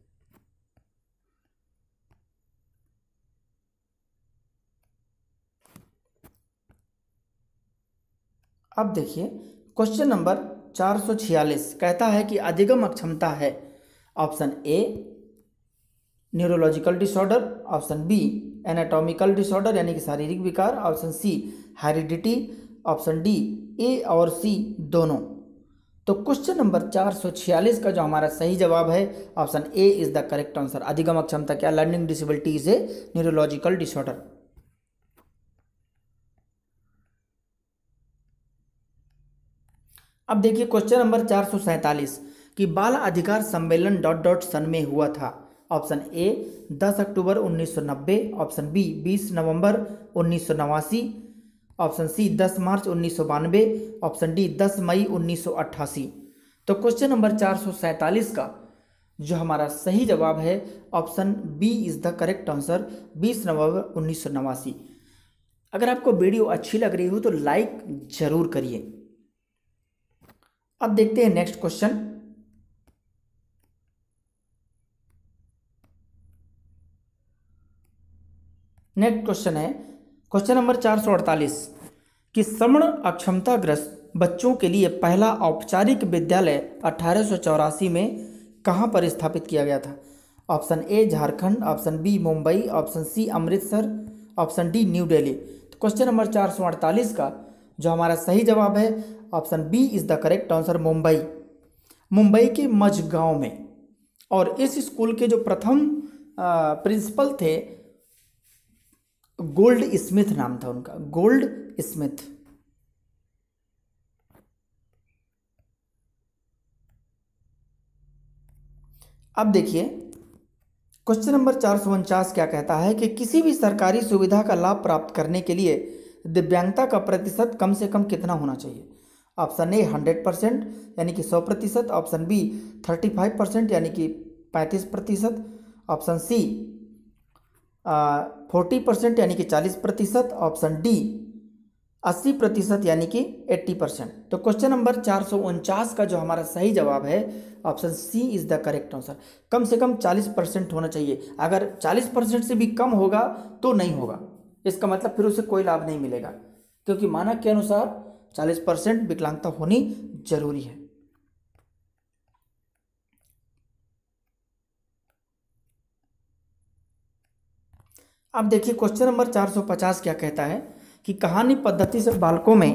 अब देखिए क्वेश्चन नंबर 446 कहता है कि अधिगम अक्षमता है। Option A, neurological disorder. Option B, anatomical disorder यानी कि शारीरिक विकार। Option C, heredity. Option D, A और सी दोनों। तो क्वेश्चन नंबर 446 का जो हमारा सही जवाब है option A is the correct answer. अधिगम अक्षमता क्या, learning disability is a neurological disorder. अब देखिए क्वेश्चन नंबर 447 कि बाल अधिकार सम्मेलन ... सन में हुआ था। ऑप्शन ए, 10 अक्टूबर 1990। ऑप्शन बी, 20 नवंबर 1989। ऑप्शन सी, 10 मार्च 1992। ऑप्शन डी, 10 मई 1988। तो क्वेश्चन नंबर 447 का जो हमारा सही जवाब है option B is the correct answer, 20 नवंबर 1989। अगर आपको वीडियो अच्छी लग रही हो तो लाइक जरूर करिए। अब देखते हैं नेक्स्ट क्वेश्चन। नेक्स्ट क्वेश्चन है क्वेश्चन नंबर 448 कि श्रवण अक्षमताग्रस्त बच्चों के लिए पहला औपचारिक विद्यालय 1884 में कहाँ पर स्थापित किया गया था। Option A, Jharkhand. Option B, Mumbai. Option C, Amritsar. Option D, New Delhi. तो क्वेश्चन नंबर 448 का जो हमारा सही जवाब है option B is the correct answer, Mumbai. Mumbai के मझगांव में। और इस स्कूल के जो प्रथम प्रिंसिपल थे, गोल्ड स्मिथ नाम था उनका, गोल्ड स्मिथ। अब देखिए क्वेश्चन नंबर 449 क्या कहता है कि किसी भी सरकारी सुविधा का लाभ प्राप्त करने के लिए दिव्यांगता का प्रतिशत कम से कम कितना होना चाहिए। ऑप्शन ए 100% यानी कि 100%, ऑप्शन बी 35% यानी कि 35%, ऑप्शन सी 40% यानी कि 40%, ऑप्शन डी 80% यानी कि 80%। तो क्वेश्चन नंबर 449 का जो हमारा सही जवाब है option C is the correct answer. कम से कम 40% होना चाहिए। अगर 40% से भी कम होगा तो नहीं होगा, इसका मतलब फिर उसे कोई लाभ नहीं मिलेगा, क्योंकि मानक के अनुसार 40% विकलांगता होनी जरूरी है। अब देखिए क्वेश्चन नंबर 450 क्या कहता है कि कहानी पद्धति से बालकों में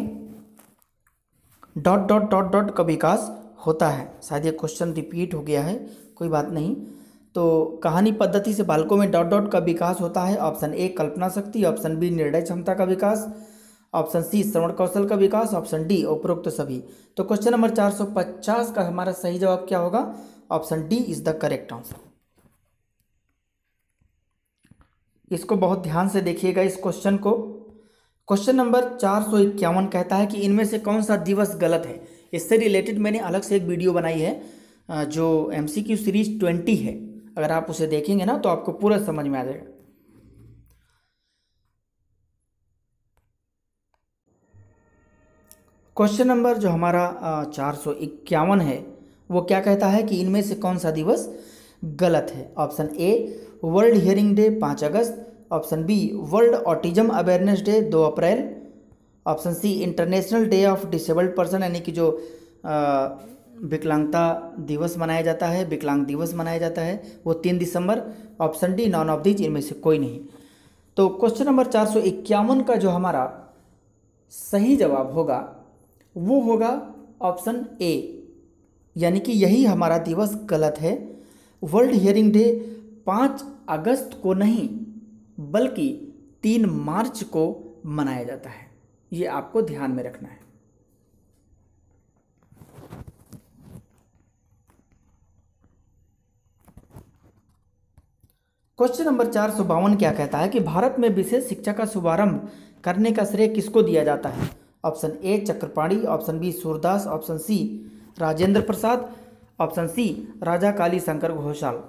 डॉट डॉट डॉट डॉट का विकास होता है। शायद ये क्वेश्चन रिपीट हो गया है, कोई बात नहीं। तो कहानी पद्धति से बालकों में डॉट डॉट का विकास होता है। ऑप्शन ए कल्पना शक्ति, ऑप्शन बी निर्णय क्षमता का विकास, ऑप्शन सी श्रवण कौशल का विकास, ऑप्शन डी उपरोक्त सभी। तो क्वेश्चन नंबर 450 का हमारा सही जवाब क्या होगा? Option D is the correct answer. इसको बहुत ध्यान से देखिएगा इस क्वेश्चन को। क्वेश्चन नंबर 451 कहता है कि इनमें से कौन सा दिवस गलत है। इससे रिलेटेड मैंने अलग से एक वीडियो बनाई है जो MCQ सीरीज 20 है। अगर आप उसे देखेंगे ना तो आपको पूरा समझ में आ जाएगा। क्वेश्चन नंबर जो हमारा 451 है वो क्या कहता है कि इनमें से कौन सा दिवस गलत है। Option A world hearing day 5 अगस्त, option B world autism awareness day 2 अप्रैल, option C international day of disabled person यानी कि जो विकलांगता दिवस मनाया जाता है, विकलांग दिवस मनाया जाता है, वो 3 दिसंबर, option D none of these, इनमें से कोई नहीं। तो क्वेश्चन नंबर 451 का जो हमारा सही जवाब होगा वो होगा ऑप्शन ए, यानी कि यही हमारा दिवस गलत है। वर्ल्ड हियरिंग डे 5 अगस्त को नहीं बल्कि 3 मार्च को मनाया जाता है, ये आपको ध्यान में रखना है। क्वेश्चन नंबर 452 क्या कहता है कि भारत में विशेष शिक्षा का शुभारंभ करने का श्रेय किसको दिया जाता है। Option A Chakrapani, option B Surdas, option C Rajendra Prasad, option C Raja Kali Shankar Ghoshal.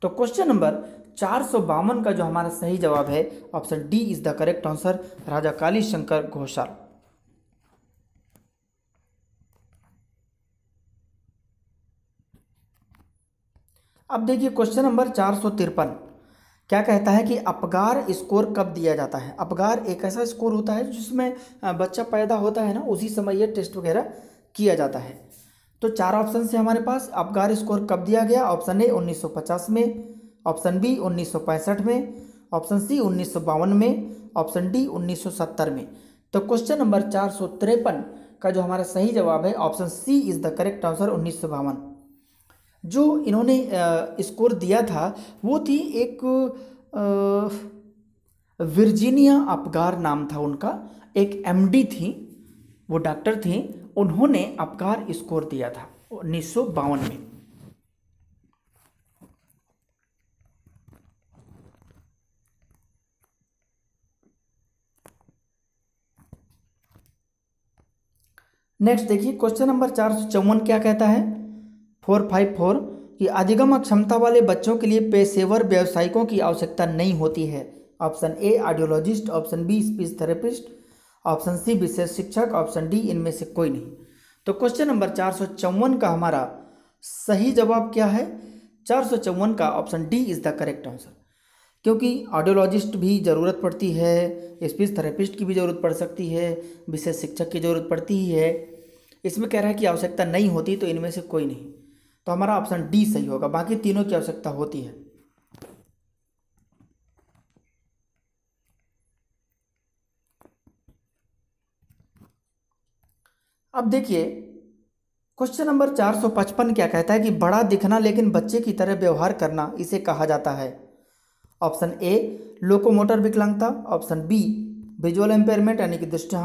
तो क्वेश्चन नंबर 452 का जो हमारा सही जवाब है option D is the correct answer, Raja Kali Shankar Ghoshal. अब देखिए क्वेश्चन नंबर 453 क्या कहता है कि अपगार स्कोर कब दिया जाता है। अपगार एक ऐसा स्कोर होता है जिसमें बच्चा पैदा होता है ना, उसी समय ये टेस्ट वगैरह किया जाता है। तो 4 ऑप्शन से हमारे पास अपगार स्कोर कब दिया गया। ऑप्शन ए 1950 में, ऑप्शन बी 1965 में, ऑप्शन सी 1952 में, ऑप्शन डी 1970 में। तो क्वेश्चन नंबर 453 का जो हमारा सही जवाब है option C is the correct answer, 1952। जो इन्होंने स्कोर दिया था वो थी एक वर्जीनिया अपगार नाम था उनका, एक MD थी, वो डॉक्टर थी, उन्होंने अपगार स्कोर दिया था 1952 में। नेक्स्ट देखिए क्वेश्चन नंबर 454 क्या कहता है 454 कि अधिगम क्षमता वाले बच्चों के लिए पेशेवर व्यावसायिकों की आवश्यकता नहीं होती है। Option A audiologist, option B speech therapist, option C विशेष शिक्षक, ऑप्शन डी इनमें से कोई नहीं। तो क्वेश्चन नंबर 454 का हमारा सही जवाब क्या है। 454 का option D is the correct answer, क्योंकि ऑडियोलॉजिस्ट भी ज़रूरत पड़ती है, स्पीच थेरेपिस्ट की भी ज़रूरत पड़ सकती है, विशेष शिक्षक की ज़रूरत पड़ती ही है। इसमें कह रहा है कि आवश्यकता नहीं होती, तो इनमें से कोई नहीं। तो हमारा ऑप्शन डी सही होगा, बाकी तीनों की आवश्यकता होती है। अब देखिए क्वेश्चन नंबर 455 क्या कहता है कि बड़ा दिखना लेकिन बच्चे की तरह व्यवहार करना इसे कहा जाता है। ऑप्शन ए लोकोमोटर विकलांगता, ऑप्शन बी विजुअल एम्पेयरमेंट यानी कि दृश्य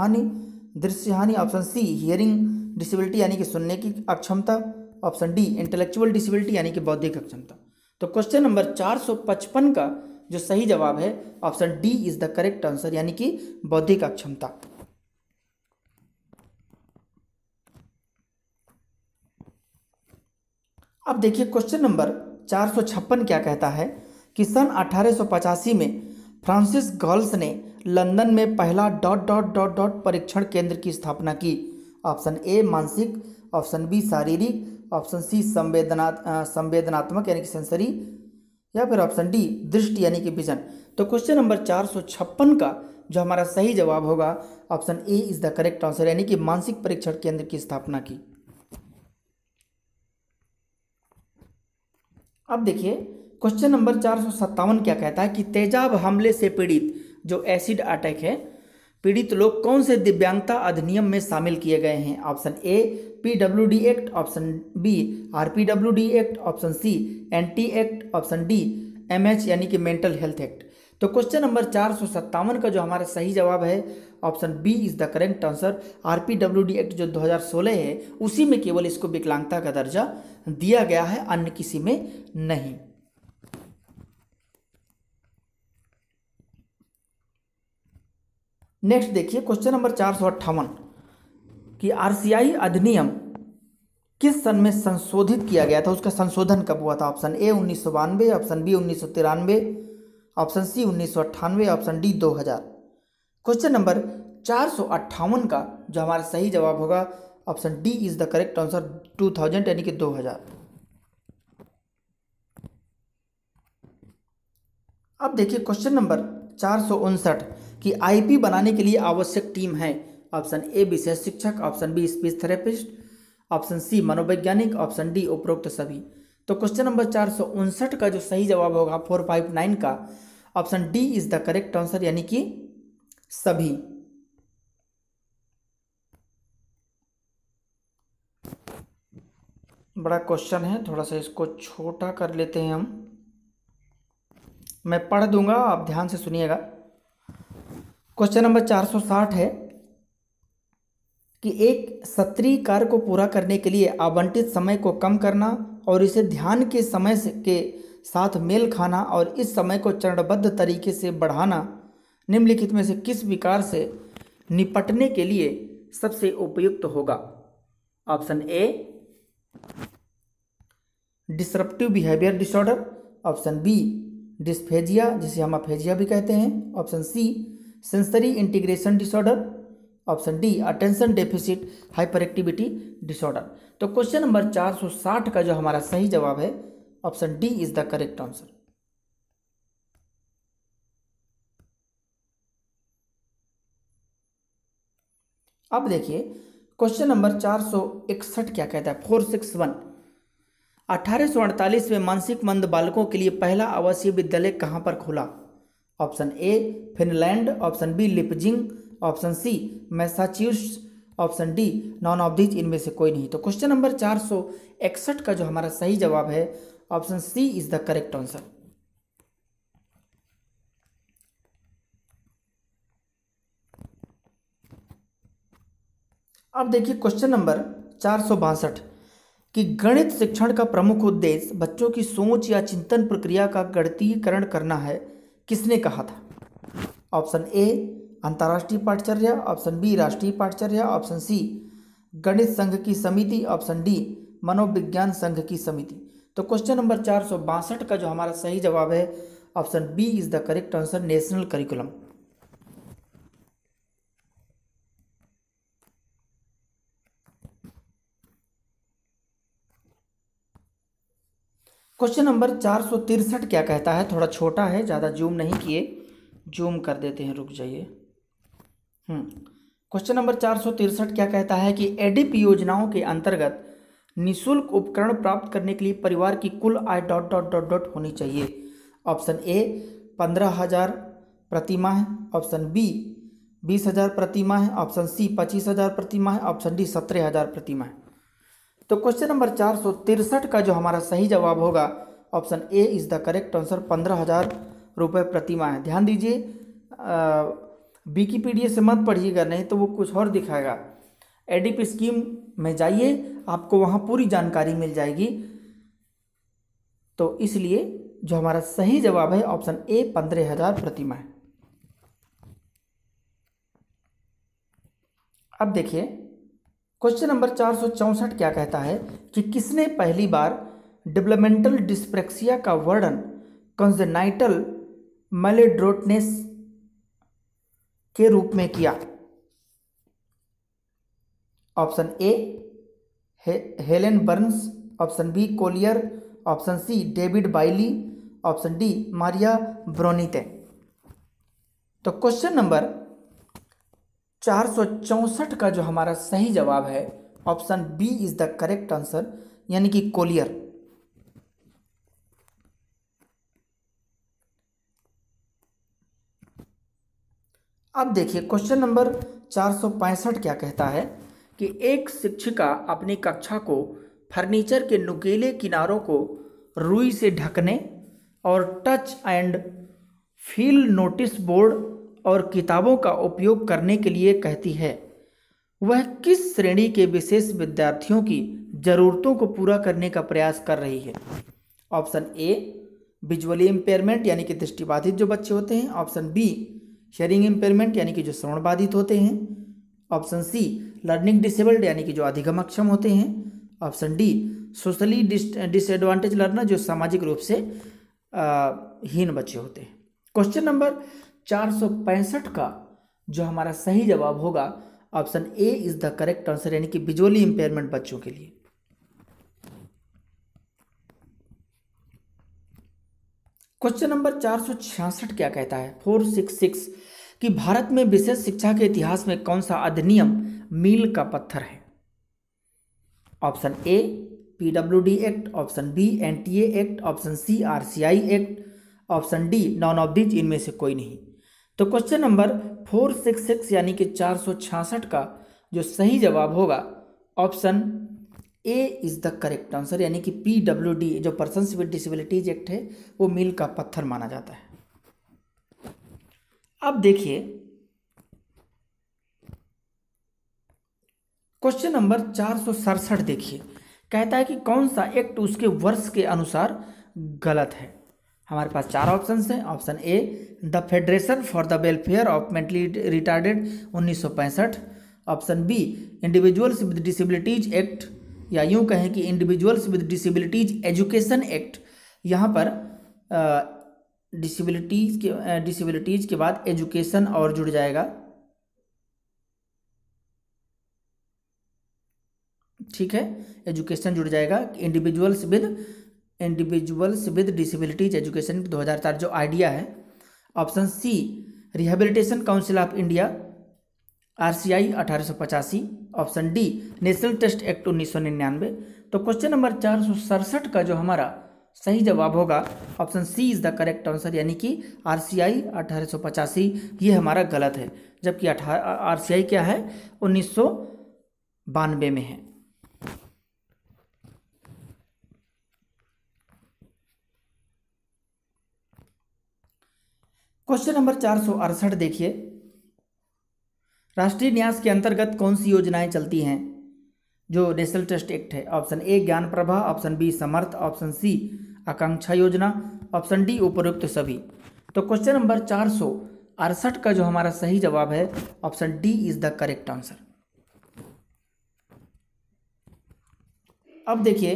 हानि, ऑप्शन सी हियरिंग डिसेबिलिटी यानी कि सुनने की अक्षमता, ऑप्शन डी इंटेलेक्चुअल डिसेबिलिटी यानी कि बौद्धिक अक्षमता। तो क्वेश्चन नंबर 455 का जो सही जवाब है option D is the correct answer यानी कि बौद्धिक अक्षमता। अब देखिए क्वेश्चन नंबर 456 क्या कहता है कि सन 1885 में फ्रांसिस गॉल्स ने लंदन में पहला डॉट डॉट डॉट डॉट परीक्षण केंद्र की स्थापना की। ऑप्शन ए मानसिक, ऑप्शन बी शारीरिक, ऑप्शन सी संवेदनात्मक यानी कि सेंसरी, या फिर ऑप्शन डी दृष्टि यानी कि विजन। तो क्वेश्चन नंबर 456 का जो हमारा सही जवाब होगा option A is the correct answer यानी कि मानसिक परीक्षण केंद्र की स्थापना की। अब देखिए क्वेश्चन नंबर 457 क्या कहता है कि तेजाब हमले से पीड़ित जो एसिड अटैक है पीड़ित लोग कौन से दिव्यांगता अधिनियम में शामिल किए गए हैं। Option A PWD act, option B RPWD act, option C NT act, option D MH यानी कि मेंटल हेल्थ एक्ट। तो क्वेश्चन नंबर 457 का जो हमारा सही जवाब है option B is the correct answer. RPWD act जो 2016 है उसी में केवल इसको विकलांगता का दर्जा दिया गया है, अन्य किसी में नहीं। नेक्स्ट देखिए क्वेश्चन नंबर 458 कि आरसीआई अधिनियम किस सन में संशोधित किया गया था, उसका संशोधन कब हुआ था। Option A 1992, option B 1993, option C 1998, option D 2000। Question number 458 का जो हमारा सही जवाब होगा option D is the correct answer 2000 यानी कि 2000। अब देखिए क्वेश्चन नंबर 459 कि आईपी बनाने के लिए आवश्यक टीम है। ऑप्शन ए विशेष शिक्षक, option B speech therapist, option C मनोवैज्ञानिक, ऑप्शन डी उपरोक्त सभी। तो क्वेश्चन नंबर 459 का जो सही जवाब होगा 459 का option D is the correct answer यानी कि सभी। बड़ा क्वेश्चन है, थोड़ा सा इसको छोटा कर लेते हैं हम। मैं पढ़ दूंगा, आप ध्यान से सुनिएगा। क्वेश्चन नंबर 460 है कि एक सत्रीय कार्य को पूरा करने के लिए आवंटित समय को कम करना और इसे ध्यान के समय के साथ मेल खाना और इस समय को चरणबद्ध तरीके से बढ़ाना निम्नलिखित में से किस विकार से निपटने के लिए सबसे उपयुक्त होगा। Option A disruptive behaviour disorder, option B dysphagia जिसे हम अफेजिया भी कहते हैं, option C sensory integration disorder, option D attention deficit hyperactivity disorder. तो क्वेश्चन नंबर 460 का जो हमारा सही जवाब है option D is the correct answer. अब देखिए क्वेश्चन नंबर 461 क्या कहता है 461 1848 में मानसिक मंद बालकों के लिए पहला आवासीय विद्यालय कहाँ पर खुला। Option A Finland, option B Leipzig, option C Massachusetts, option D none of these इनमें से कोई नहीं। तो क्वेश्चन नंबर 461 का जो हमारा सही जवाब है option C is the correct answer. अब देखिए क्वेश्चन नंबर 462 कि गणित शिक्षण का प्रमुख उद्देश्य बच्चों की सोच या चिंतन प्रक्रिया का गणितीयकरण करना है, किसने कहा था। ऑप्शन ए अंतर्राष्ट्रीय पाठचर्या, ऑप्शन बी राष्ट्रीय पाठचर्या, ऑप्शन सी गणित संघ की समिति, ऑप्शन डी मनोविज्ञान संघ की समिति। तो क्वेश्चन नंबर 462 का जो हमारा सही जवाब है option B is the correct answer national curriculum. Question number 463 क्या कहता है, थोड़ा छोटा है, ज़्यादा जूम नहीं किए, जूम कर देते हैं, रुक जाइए। क्वेश्चन नंबर 463 क्या कहता है कि एडिप योजनाओं के अंतर्गत निःशुल्क उपकरण प्राप्त करने के लिए परिवार की कुल I dot dot dot dot होनी चाहिए। ऑप्शन ए 15,000 प्रति माह, ऑप्शन बी 20,000 प्रति माह, ऑप्शन सी 25,000 प्रति माह, ऑप्शन डी 17,000 प्रति माह। तो क्वेश्चन नंबर 463 का जो हमारा सही जवाब होगा option A is the correct answer, 15,000 रुपये प्रति माह। ध्यान दीजिए, विकिपीडिया से मत पढ़िएगा, नहीं तो वो कुछ और दिखाएगा। एडीपी स्कीम में जाइए, आपको वहाँ पूरी जानकारी मिल जाएगी। तो इसलिए जो हमारा सही जवाब है ऑप्शन ए 15,000 प्रति माह। अब देखिए क्वेश्चन नंबर 464 क्या कहता है कि किसने पहली बार डेवलपमेंटल डिस्प्रेक्सिया का वर्णन कंजेनाइटल मैलेड्रोटनेस के रूप में किया। Option A Helen Burns, option B Collier, option C David Bailey, option D Maria Bronte. तो क्वेश्चन नंबर 464 का जो हमारा सही जवाब है option B is the correct answer, यानी कि कोलियर। अब देखिए क्वेश्चन नंबर 465 क्या कहता है कि एक शिक्षिका अपनी कक्षा को फर्नीचर के नुकीले किनारों को रुई से ढकने और touch and feel notice board और किताबों का उपयोग करने के लिए कहती है। वह किस श्रेणी के विशेष विद्यार्थियों की ज़रूरतों को पूरा करने का प्रयास कर रही है। ऑप्शन ए विजुअली इम्पेयरमेंट यानी कि दृष्टिबाधित जो बच्चे होते हैं, ऑप्शन बी हियरिंग इम्पेयरमेंट यानी कि जो श्रवण बाधित होते हैं, ऑप्शन सी लर्निंग डिसेबल्ड यानी कि जो अधिगम अक्षम होते हैं, option D socially disadvantage learner जो सामाजिक रूप से हीन बच्चे होते हैं। क्वेश्चन नंबर 465 का जो हमारा सही जवाब होगा option A is the correct answer, यानी कि विजुअली इंपेयरमेंट बच्चों के लिए। क्वेश्चन नंबर 466 क्या कहता है 466 कि भारत में विशेष शिक्षा के इतिहास में कौन सा अधिनियम मील का पत्थर है। Option A PWD act, option B NTA act, option C RCI act, option D none of these इनमें से कोई नहीं। तो क्वेश्चन नंबर 466 यानी कि 466 का जो सही जवाब होगा option A is the correct answer, यानी कि पीडब्ल्यूडी जो पर्सन्स विद डिसेबिलिटीज एक्ट है वो मील का पत्थर माना जाता है। अब देखिए क्वेश्चन नंबर 467 देखिए, कहता है कि कौन सा एक्ट उसके वर्ष के अनुसार गलत है। हमारे पास चार ऑप्शन हैं। Option A the federation for the welfare of mentally retarded 1965, option B individuals with disabilities act, या यूं कहें कि individuals with disabilities education act. यहाँ पर डिसेबिलिटीज के बाद एजुकेशन और जुड़ जाएगा, ठीक है, एजुकेशन जुड़ जाएगा। इंडिविजुअल्स विद डिसेबिलिटीज एजुकेशन 2004 जो आइडिया है। Option C rehabilitation council of India RCI 1885, option D national test act 1999। तो क्वेश्चन नंबर 467 का जो हमारा सही जवाब होगा option C is the correct answer, यानी कि आरसीआई 1885 ये हमारा गलत है, जबकि आरसीआई क्या है 1992 में है। क्वेश्चन नंबर 468 देखिए, राष्ट्रीय न्यास के अंतर्गत कौन सी योजनाएं चलती हैं जो नेशनल टेस्ट एक्ट है। ऑप्शन ए ज्ञान प्रभा, ऑप्शन बी समर्थ, ऑप्शन सी आकांक्षा योजना, ऑप्शन डी उपरोक्त सभी। तो क्वेश्चन नंबर 468 का जो हमारा सही जवाब है option D is the correct answer. अब देखिए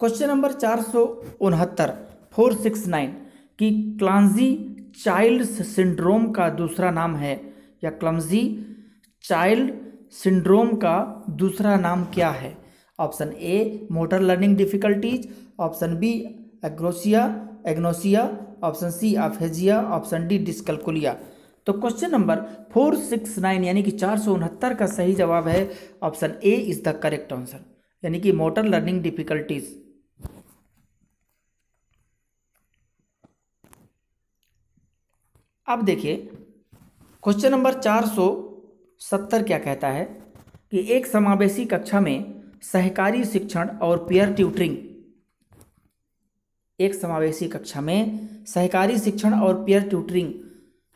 क्वेश्चन नंबर 469 कि क्लांजी चाइल्ड सिंड्रोम का दूसरा नाम है, या क्लमजी चाइल्ड सिंड्रोम का दूसरा नाम क्या है। Option A motor learning difficulties, option B agnosia, option C aphasia, option D dyscalculia. तो क्वेश्चन नंबर 469 यानी कि 469 का सही जवाब है option A is the correct answer, यानी कि मोटर लर्निंग डिफिकल्टीज। अब देखिए क्वेश्चन नंबर 470 क्या कहता है कि एक समावेशी कक्षा में सहकारी शिक्षण और पीयर ट्यूटरिंग, एक समावेशी कक्षा में सहकारी शिक्षण और पीयर ट्यूटरिंग,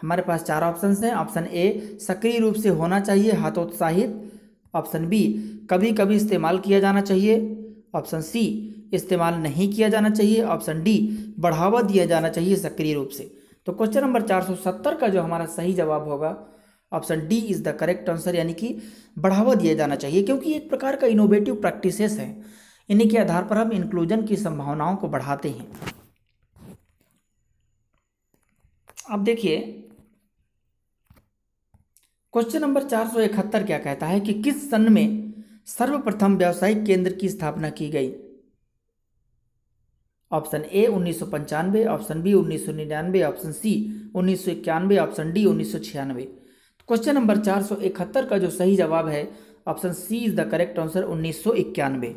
हमारे पास चार ऑप्शंस हैं। ऑप्शन ए सक्रिय रूप से होना चाहिए, हतोत्साहित। ऑप्शन बी कभी कभी इस्तेमाल किया जाना चाहिए। ऑप्शन सी इस्तेमाल नहीं किया जाना चाहिए। ऑप्शन डी बढ़ावा दिया जाना चाहिए सक्रिय रूप से। तो क्वेश्चन नंबर 470 का जो हमारा सही जवाब होगा option D is the correct answer, यानी कि बढ़ावा दिया जाना चाहिए, क्योंकि एक प्रकार का इनोवेटिव प्रैक्टिसेस है। इन्हीं के आधार पर हम इंक्लूजन की संभावनाओं को बढ़ाते हैं। अब देखिए क्वेश्चन नंबर 471 क्या कहता है कि किस सन में सर्वप्रथम व्यावसायिक केंद्र की स्थापना की गई। Option A 1995, option B 1999, option C 1991, option D 1996। Question number 471 का जो सही जवाब है option C is the correct answer, 1991।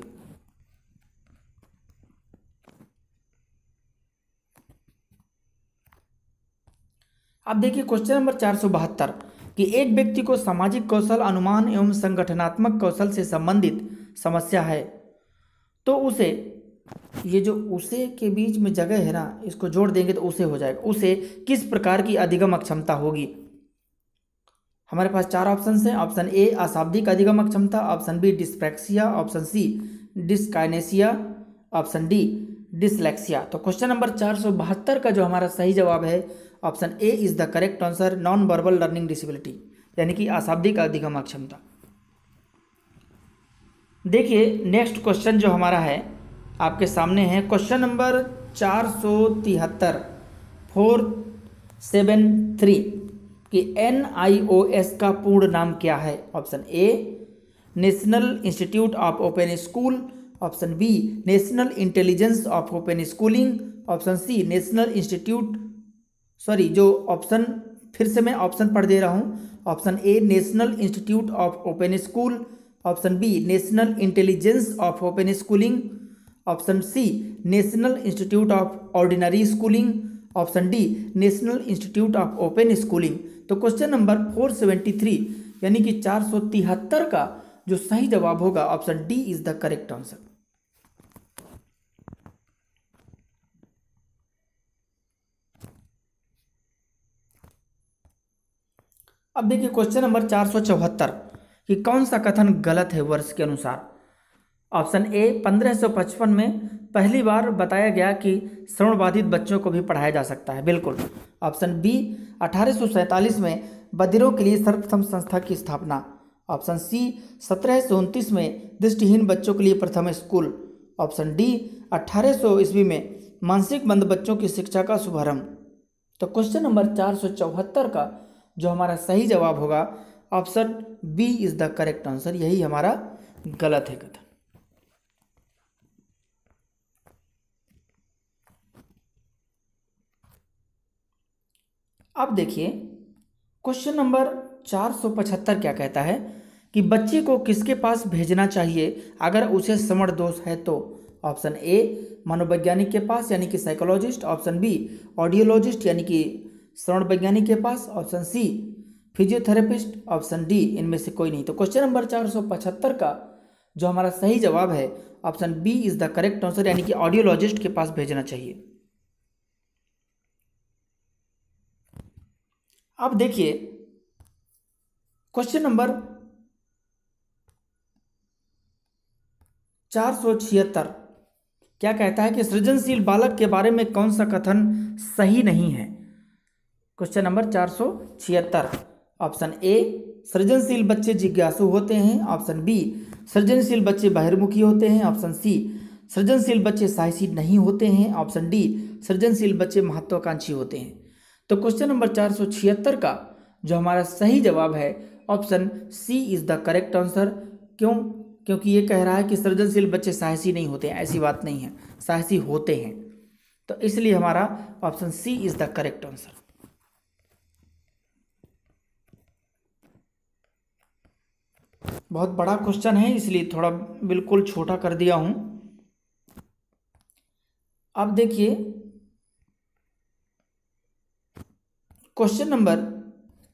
अब देखिए क्वेश्चन नंबर 472 कि एक व्यक्ति को सामाजिक कौशल, अनुमान एवं संगठनात्मक कौशल से संबंधित समस्या है, तो उसे, ये जो उसे के बीच में जगह है ना, इसको जोड़ देंगे तो उसे हो जाएगा। उसे किस प्रकार की अधिगम अक्षमता होगी। हमारे पास चार ऑप्शन हैं। ऑप्शन ए अशाब्दिक अधिगम अक्षमता, option B dyspraxia, option C dyskinesia, option D dyslexia. तो क्वेश्चन नंबर 472 का जो हमारा सही जवाब है option A is the correct answer, non verbal learning disability, यानी कि अशाब्दिक अधिगम अक्षमता। देखिए नेक्स्ट क्वेश्चन जो हमारा है आपके सामने है, क्वेश्चन नंबर 473 473 कि NIOS का पूर्ण नाम क्या है। Option A national institute of open school, option B national intelligence of open schooling, option C national institute, sorry जो ऑप्शन फिर से मैं ऑप्शन पढ़ दे रहा हूँ। Option A national institute of open school, option B national intelligence of open schooling, option C national institute of ordinary schooling, option D national institute of open schooling. तो question number 473 यानी कि 473 का जो सही जवाब होगा option D is the correct answer. अब देखिए क्वेश्चन नंबर 474 कि कौन सा कथन गलत है वर्ष के अनुसार। ऑप्शन ए 1555 में पहली बार बताया गया कि श्रवण बाधित बच्चों को भी पढ़ाया जा सकता है, बिल्कुल। ऑप्शन बी 1847 में बधिरों के लिए सर्वप्रथम संस्था की स्थापना। ऑप्शन सी 1729 में दृष्टिहीन बच्चों के लिए प्रथम स्कूल। ऑप्शन डी 1800 ईस्वी में मानसिक मंद बच्चों की शिक्षा का शुभारंभ। तो क्वेश्चन नंबर 474 का जो हमारा सही जवाब होगा option B is the correct answer, यही हमारा गलत है कथन। अब देखिए क्वेश्चन नंबर 475 क्या कहता है कि बच्चे को किसके पास भेजना चाहिए अगर उसे श्रवण दोष है तो। ऑप्शन ए मनोवैज्ञानिक के पास यानी कि साइकोलॉजिस्ट, ऑप्शन बी ऑडियोलॉजिस्ट यानी कि श्रवण वैज्ञानिक के पास, option C physiotherapist, option D इनमें से कोई नहीं। तो क्वेश्चन नंबर 475 का जो हमारा सही जवाब है option B is the correct answer, यानी कि ऑडियोलॉजिस्ट के पास भेजना चाहिए। अब देखिए क्वेश्चन नंबर 476 क्या कहता है कि सृजनशील बालक के बारे में कौन सा कथन सही नहीं है। क्वेश्चन नंबर 476 ऑप्शन ए सृजनशील बच्चे जिज्ञासु होते हैं, ऑप्शन बी सृजनशील बच्चे बहिर्मुखी होते हैं, ऑप्शन सी सृजनशील बच्चे साहसी नहीं होते हैं, ऑप्शन डी सृजनशील बच्चे महत्वाकांक्षी होते हैं। तो क्वेश्चन नंबर 476 का जो हमारा सही जवाब है option C is the correct answer. क्यों? क्योंकि ये कह रहा है कि सृजनशील बच्चे साहसी नहीं होते हैं, ऐसी बात नहीं है, साहसी होते हैं। तो इसलिए हमारा option C is the correct answer. बहुत बड़ा क्वेश्चन है इसलिए थोड़ा बिल्कुल छोटा कर दिया हूं। अब देखिए क्वेश्चन नंबर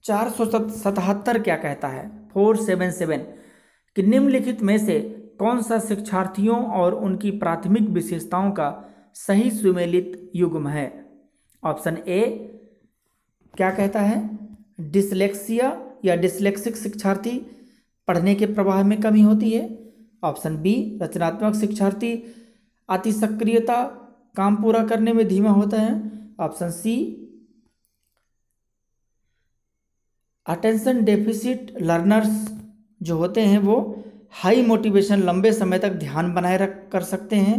477 क्या कहता है? 477 कि निम्नलिखित में से कौन सा शिक्षार्थियों और उनकी प्राथमिक विशेषताओं का सही सुमेलित युग्म है? ऑप्शन ए क्या कहता है? डिसलेक्सिया या डिसलेक्सिक शिक्षार्थी, पढ़ने के प्रवाह में कमी होती है। ऑप्शन बी रचनात्मक शिक्षार्थी, अति सक्रियता, काम पूरा करने में धीमा होता है। Option C attention deficit learners जो होते हैं वो हाई मोटिवेशन, लंबे समय तक ध्यान बनाए रख कर सकते हैं।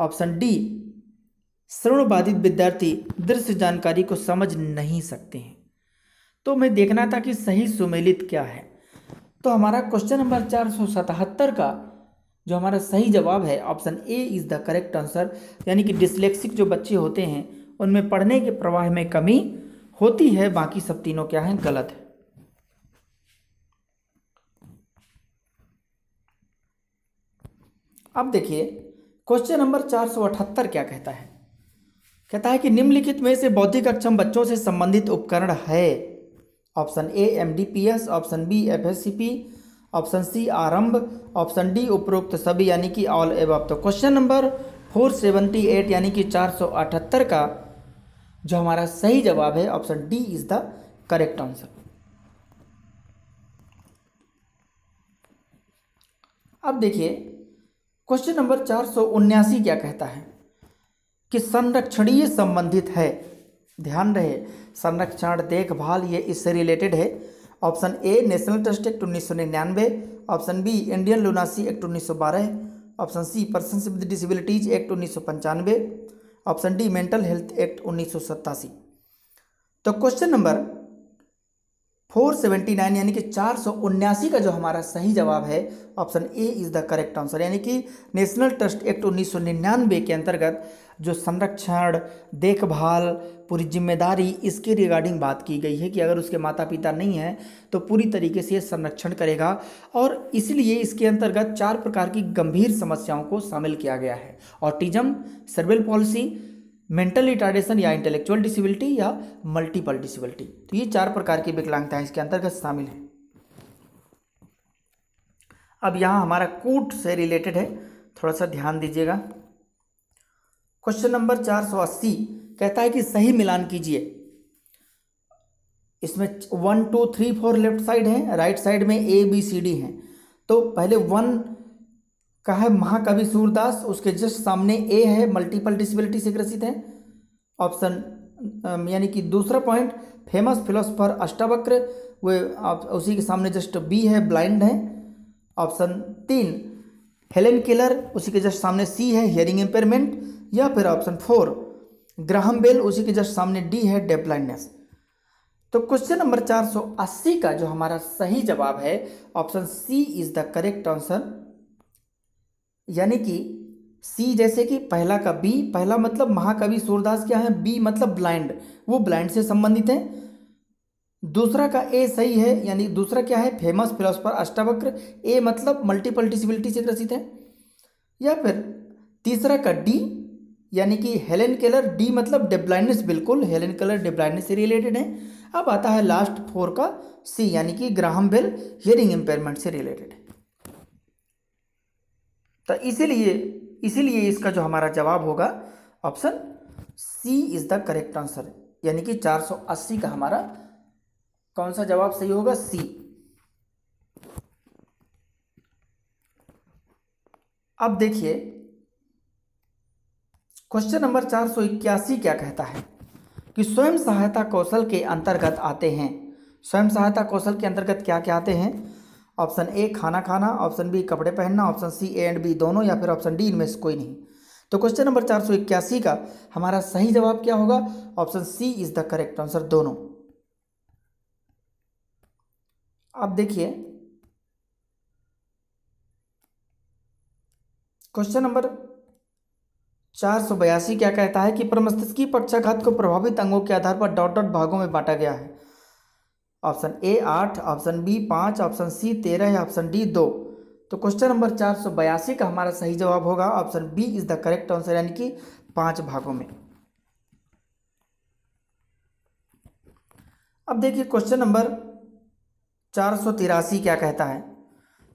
ऑप्शन डी श्रवण बाधित विद्यार्थी दृश्य जानकारी को समझ नहीं सकते हैं। तो हमें देखना था कि सही सुमेलित क्या है। तो हमारा क्वेश्चन नंबर 477 का जो हमारा सही जवाब है option A is the correct answer, यानी कि डिसलेक्सिक जो बच्चे होते हैं उनमें पढ़ने के प्रवाह में कमी होती है, बाकी सब तीनों क्या हैं? गलत है। अब देखिए क्वेश्चन नंबर 478 क्या कहता है? कहता है कि निम्नलिखित में से बौद्धिक अक्षम बच्चों से संबंधित उपकरण है। Option A MDPS, option B FSCP, option C Aarambh, option D उपरोक्त सभी, यानी कि ऑल एबव। तो क्वेश्चन नंबर 478 यानी कि 478 का जो हमारा सही जवाब है option D is the correct answer. अब देखिए क्वेश्चन नंबर 479 क्या कहता है कि संरक्षणीय संबंधित है। ध्यान रहे, संरक्षण देखभाल ये इससे रिलेटेड है। Option A national trust act 1999, option B Indian lunacy act 1912, option C persons with disabilities act 1995, option D mental health act 1987। तो क्वेश्चन नंबर 479 यानी कि 479 का जो हमारा सही जवाब है option A is the correct answer, यानी कि नेशनल ट्रस्ट एक्ट 1999 के अंतर्गत जो संरक्षण देखभाल पूरी जिम्मेदारी इसके रिगार्डिंग बात की गई है कि अगर उसके माता पिता नहीं हैं तो पूरी तरीके से संरक्षण करेगा, और इसलिए इसके अंतर्गत 4 प्रकार की गंभीर समस्याओं को शामिल किया गया है। Autism, cerebral palsy, mental retardation या इंटेलेक्चुअल डिसेबिलिटी या मल्टीपल डिसेबिलिटी। तो ये 4 प्रकार की विकलांगताएं इसके अंतर्गत शामिल हैं। अब यहाँ हमारा कूट से रिलेटेड है, थोड़ा सा ध्यान दीजिएगा। क्वेश्चन नंबर 480 कहता है कि सही मिलान कीजिए। इसमें 1 2 3 4 लेफ्ट साइड है, राइट साइड में ए बी सी डी है। तो पहले 1 का है महाकवि सूरदास, उसके जस्ट सामने ए है मल्टीपल डिसेबिलिटी से ग्रसित है। ऑप्शन यानी कि दूसरा पॉइंट फेमस फिलोसफर अष्टावक्र, वे उसी के सामने जस्ट बी है ब्लाइंड है। ऑप्शन 3 हेलेन केलर, उसी के जस्ट सामने सी है हियरिंग इम्पेयरमेंट, या फिर ऑप्शन 4 ग्राहम बेल, उसी के जस्ट सामने डी है डेफ ब्लाइंडनेस। तो क्वेश्चन नंबर 480 का जो हमारा सही जवाब है option C is the correct answer, यानी कि सी जैसे कि पहला का बी, पहला मतलब महाकवि सूरदास क्या है, बी मतलब ब्लाइंड, वो ब्लाइंड से संबंधित है। दूसरा का ए सही है, यानी दूसरा क्या है फेमस फिलोसफर अष्टावक्र, ए मतलब मल्टीपल डिसेबिलिटी से ग्रसित है। या फिर तीसरा का डी यानी कि हेलेन केलर, डी मतलब डेफ ब्लाइंडनेस, बिल्कुल हेलेन केलर डेफ ब्लाइंडनेस से रिलेटेड है। अब आता है लास्ट 4 का सी यानी कि ग्राहम बेल हियरिंग इम्पेयरमेंट से रिलेटेड है। तो इसीलिए इसका जो हमारा जवाब होगा option C is the correct answer, यानी कि 480 का हमारा कौन सा जवाब सही होगा? सी। अब देखिए क्वेश्चन नंबर 481 क्या कहता है कि स्वयं सहायता कौशल के अंतर्गत आते हैं। स्वयं सहायता कौशल के अंतर्गत क्या क्या आते हैं? ऑप्शन ए खाना खाना, ऑप्शन बी कपड़े पहनना, option C A and B दोनों, या फिर ऑप्शन डी इनमें से कोई नहीं। तो क्वेश्चन नंबर 481 का हमारा सही जवाब क्या होगा? Option C is the correct answer, दोनों। अब देखिए क्वेश्चन नंबर 482 क्या कहता है कि प्रमस्तिष्की पक्षाघात को प्रभावित अंगों के आधार पर डॉट डॉट भागों में बांटा गया है। Option A 8, option B 5, option C 13 या ऑप्शन डी 2। तो क्वेश्चन नंबर 482 का हमारा सही जवाब होगा option B is the correct answer, यानी कि 5 भागों में। अब देखिए क्वेश्चन नंबर 483 क्या कहता है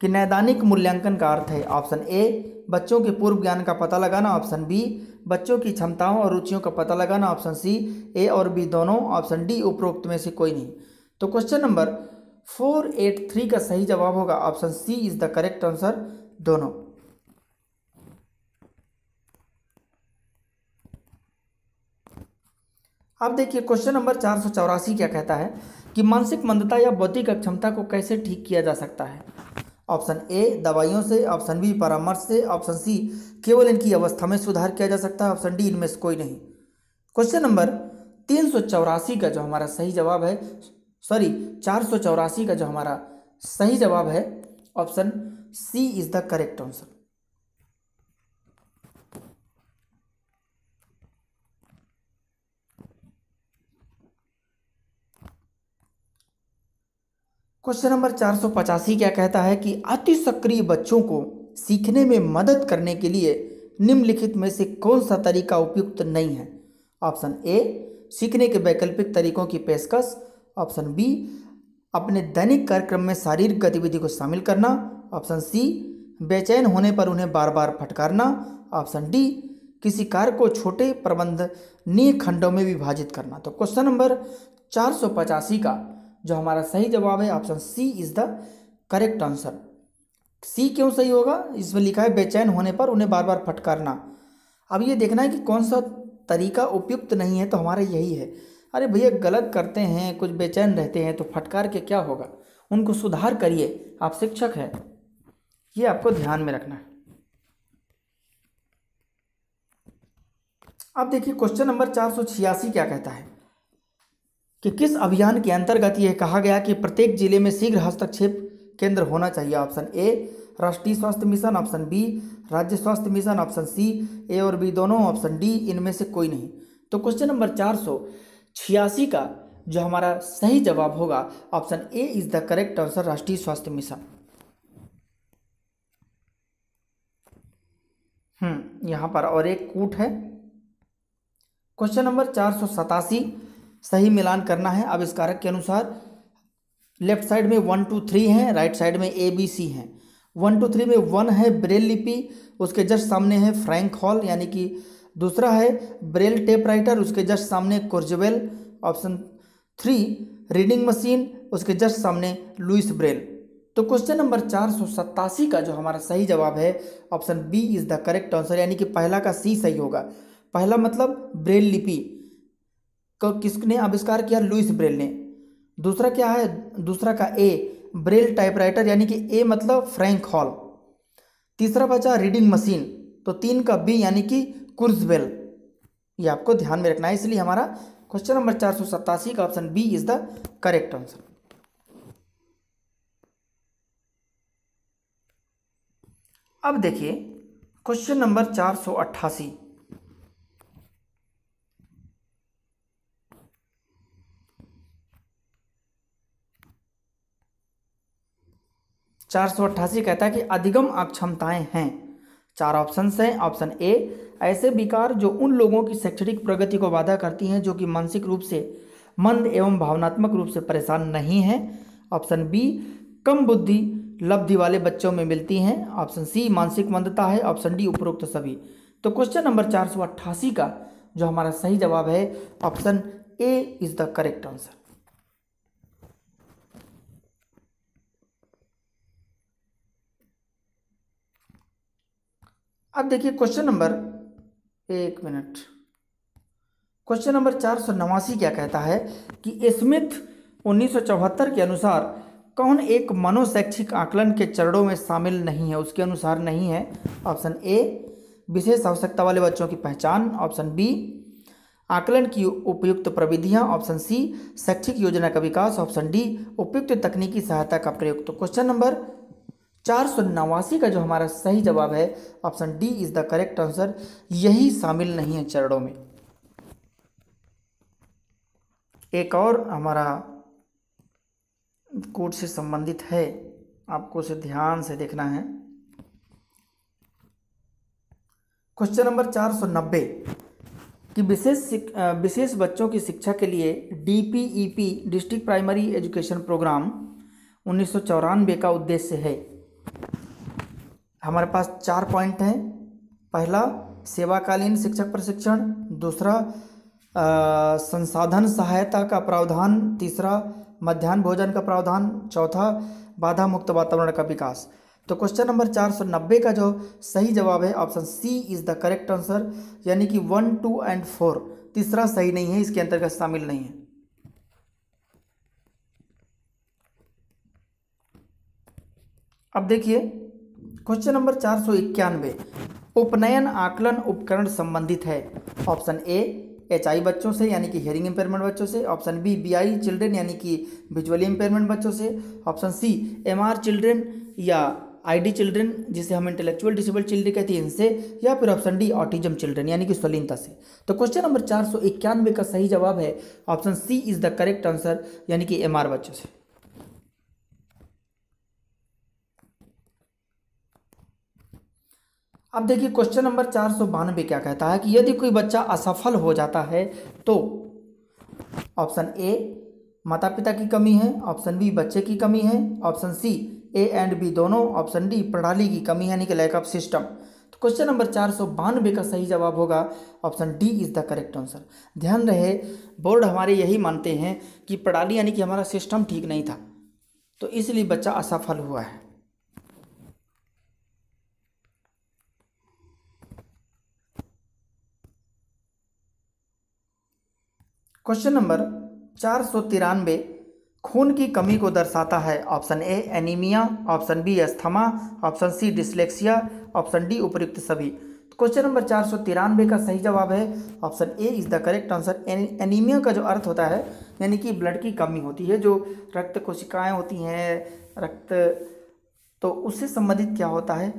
कि नैदानिक मूल्यांकन का अर्थ है। ऑप्शन ए बच्चों के पूर्व ज्ञान का पता लगाना, ऑप्शन बी बच्चों की क्षमताओं और रुचियों का पता लगाना, ऑप्शन सी ए और बी दोनों, ऑप्शन डी उपरोक्त में से कोई नहीं। तो क्वेश्चन नंबर 483 का सही जवाब होगा option C is the correct answer, दोनों। अब देखिए क्वेश्चन नंबर 484 क्या कहता है कि मानसिक मंदता या बौद्धिक अक्षमता को कैसे ठीक किया जा सकता है। ऑप्शन ए दवाइयों से, ऑप्शन बी परामर्श से, ऑप्शन सी केवल इनकी अवस्था में सुधार किया जा सकता है, ऑप्शन डी इनमें से कोई नहीं। क्वेश्चन नंबर 384 का जो हमारा सही जवाब है, 484 का जो हमारा सही जवाब है option C is the correct answer. Question number 485 क्या कहता है कि अति सक्रिय बच्चों को सीखने में मदद करने के लिए निम्नलिखित में से कौन सा तरीका उपयुक्त नहीं है। ऑप्शन ए सीखने के वैकल्पिक तरीकों की पेशकश, ऑप्शन बी अपने दैनिक कार्यक्रम में शारीरिक गतिविधि को शामिल करना, ऑप्शन सी बेचैन होने पर उन्हें बार बार फटकारना, ऑप्शन डी किसी कार्य को छोटे प्रबंधनीय खंडों में विभाजित करना। तो क्वेश्चन नंबर 485 का जो हमारा सही जवाब है option C is the correct answer. C क्यों सही होगा, इसमें लिखा है बेचैन होने पर उन्हें बार बार फटकारना। अब ये देखना है कि कौन सा तरीका उपयुक्त नहीं है, तो हमारा यही है। अरे भैया गलत करते हैं, कुछ बेचैन रहते हैं तो फटकार के क्या होगा, उनको सुधार करिए, आप शिक्षक हैं, ये आपको ध्यान में रखना है। अब देखिए क्वेश्चन नंबर 486 क्या कहता है कि किस अभियान के अंतर्गत यह कहा गया कि प्रत्येक जिले में शीघ्र हस्तक्षेप केंद्र होना चाहिए। ऑप्शन ए राष्ट्रीय स्वास्थ्य मिशन, ऑप्शन बी राज्य स्वास्थ्य मिशन, ऑप्शन सी ए और बी दोनों, ऑप्शन डी इनमें से कोई नहीं। तो क्वेश्चन नंबर 486 का जो हमारा सही जवाब होगा option A is the correct answer, राष्ट्रीय स्वास्थ्य मिशन। यहाँ पर और एक कूट है। क्वेश्चन नंबर 487 सही मिलान करना है आविष्कारक के अनुसार। लेफ्ट साइड में 1 2 3 है, राइट साइड में ए बी सी हैं। 1 2 3 में 1 है ब्रेल लिपि, उसके जस्ट सामने है फ्रैंक हॉल, यानी कि दूसरा है ब्रेल टेप राइटर, उसके जस्ट सामने कुर्जवेल। ऑप्शन 3 रीडिंग मशीन, उसके जस्ट सामने लुइस ब्रेल। तो क्वेश्चन नंबर 487 का जो हमारा सही जवाब है option B is the correct answer, यानी कि पहला का सी सही होगा। पहला मतलब ब्रेल लिपि को किसने आविष्कार किया, लुइस ब्रेल ने। दूसरा क्या है, दूसरा का ए ब्रेल टाइपराइटर, यानी कि ए मतलब फ्रैंक हॉल। तीसरा बचा रीडिंग मशीन, तो 3 का बी यानी कि कुर्जवेल। ये आपको ध्यान में रखना है, इसलिए हमारा क्वेश्चन नंबर 487 का option B is the correct answer. अब देखिए क्वेश्चन नंबर 488 488 कहता है कि अधिगम अक्षमताएं हैं। 4 ऑप्शंस हैं। ऑप्शन ए ऐसे विकार जो उन लोगों की शैक्षणिक प्रगति को बाधा करती हैं जो कि मानसिक रूप से मंद एवं भावनात्मक रूप से परेशान नहीं हैं। ऑप्शन बी कम बुद्धि लब्धि वाले बच्चों में मिलती हैं। ऑप्शन सी मानसिक मंदता है। ऑप्शन डी उपरोक्त सभी। तो क्वेश्चन नंबर 488 का जो हमारा सही जवाब है option A is the correct answer. अब देखिए क्वेश्चन नंबर 489 क्या कहता है कि स्मिथ 1974 के अनुसार कौन एक मनोशैक्षिक आकलन के चरणों में शामिल नहीं है, उसके अनुसार नहीं है। ऑप्शन ए विशेष आवश्यकता वाले बच्चों की पहचान, ऑप्शन बी आकलन की उपयुक्त प्रविधियां, ऑप्शन सी शैक्षिक योजना का विकास, ऑप्शन डी उपयुक्त तकनीकी सहायता का प्रयोग। तो क्वेश्चन नंबर 489 का जो हमारा सही जवाब है option D is the correct answer, यही शामिल नहीं है चरणों में। एक और हमारा कोड से संबंधित है, आपको उसे ध्यान से देखना है। क्वेश्चन नंबर 490 कि विशेष बच्चों की शिक्षा के लिए DPEP district primary education programme 1994 का उद्देश्य है। हमारे पास 4 पॉइंट हैं। पहला, सेवाकालीन शिक्षक प्रशिक्षण। दूसरा, संसाधन सहायता का प्रावधान। तीसरा, मध्याह्न भोजन का प्रावधान। चौथा, बाधा मुक्त वातावरण का विकास। तो क्वेश्चन नंबर 490 का जो सही जवाब है option C is the correct answer, यानी कि 1, 2 एंड 4। तीसरा सही नहीं है, इसके अंतर्गत शामिल नहीं है। अब देखिए क्वेश्चन नंबर 491, उपनयन आकलन उपकरण संबंधित है। ऑप्शन ए HI बच्चों से यानी कि हियरिंग इंपेयरमेंट बच्चों से। ऑप्शन बी BI चिल्ड्रेन यानी कि विजुअली इंपेयरमेंट बच्चों से। ऑप्शन सी MR चिल्ड्रेन या ID चिल्ड्रेन जिसे हम इंटेलेक्चुअल डिसेबल्ड चिल्ड्रेन कहते हैं इनसे, या फिर ऑप्शन डी ऑटिज्म चिल्ड्रेन यानी कि स्वलीनता से। तो क्वेश्चन नंबर 491 का सही जवाब है option C is the correct answer, यानी कि MR बच्चों से। अब देखिए क्वेश्चन नंबर 492 क्या कहता है कि यदि कोई बच्चा असफल हो जाता है तो ऑप्शन ए माता पिता की कमी है। ऑप्शन बी बच्चे की कमी है। Option C A and B दोनों। ऑप्शन डी प्रणाली की कमी है यानी कि लैक ऑफ सिस्टम। तो क्वेश्चन नंबर 492 का सही जवाब होगा option D is the correct answer. ध्यान रहे बोर्ड हमारे यही मानते हैं कि प्रणाली यानी कि हमारा सिस्टम ठीक नहीं था, तो इसलिए बच्चा असफल हुआ है। क्वेश्चन नंबर 493 खून की कमी को दर्शाता है। Option A anaemia. Option B asthma. Option C dyslexia. Option D उपर्युक्त सभी। तो क्वेश्चन नंबर 493 का सही जवाब है option A is the correct answer. Anaemia का जो अर्थ होता है यानी कि ब्लड की कमी होती है, जो रक्त कोशिकाएं होती हैं रक्त, तो उससे संबंधित क्या होता है,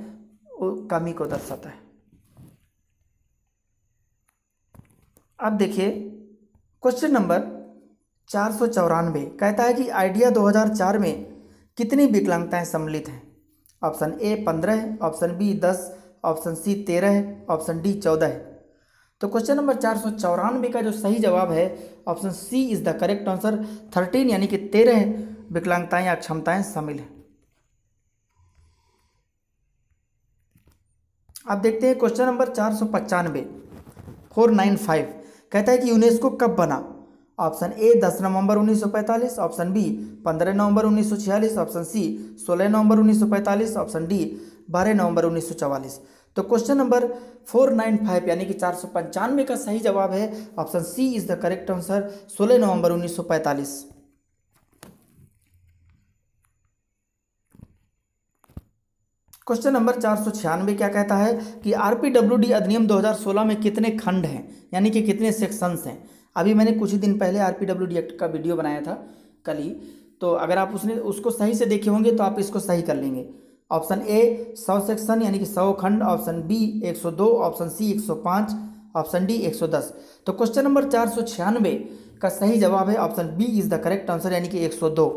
वो कमी को दर्शाता है। अब देखिए क्वेश्चन नंबर 494 कहता है कि आइडिया 2004 में कितनी विकलांगताएं सम्मिलित हैं। Option A 15, option B 10, option C 13, option D 14 है। तो क्वेश्चन नंबर 494 का जो सही जवाब है option C is the correct answer. 13 यानी कि 13 विकलांगताएं या क्षमताएं शामिल हैं। अब देखते हैं क्वेश्चन नंबर 495 कहता है कि यूनेस्को कब बना। ऑप्शन ए 10 नवंबर 1945, ऑप्शन बी 15 नवंबर 1946, ऑप्शन सी 16 नवंबर 1945, ऑप्शन डी 12 नवंबर 1944। तो क्वेश्चन नंबर 495 यानी कि 495 का सही जवाब है option C is the correct answer, 16 नवंबर 1945। क्वेश्चन नंबर 496 क्या कहता है कि RPWD अधिनियम 2016 में कितने खंड हैं, यानी कि कितने सेक्शंस हैं। अभी मैंने कुछ ही दिन पहले RPWD एक्ट का वीडियो बनाया था कल ही, तो अगर आप उसको सही से देखे होंगे तो आप इसको सही कर लेंगे। ऑप्शन ए 100 सेक्शन यानी कि 100 खंड, option B 102, option C 105, option D 110। तो क्वेश्चन नंबर 496 का सही जवाब है option B is the correct answer, यानी कि 102।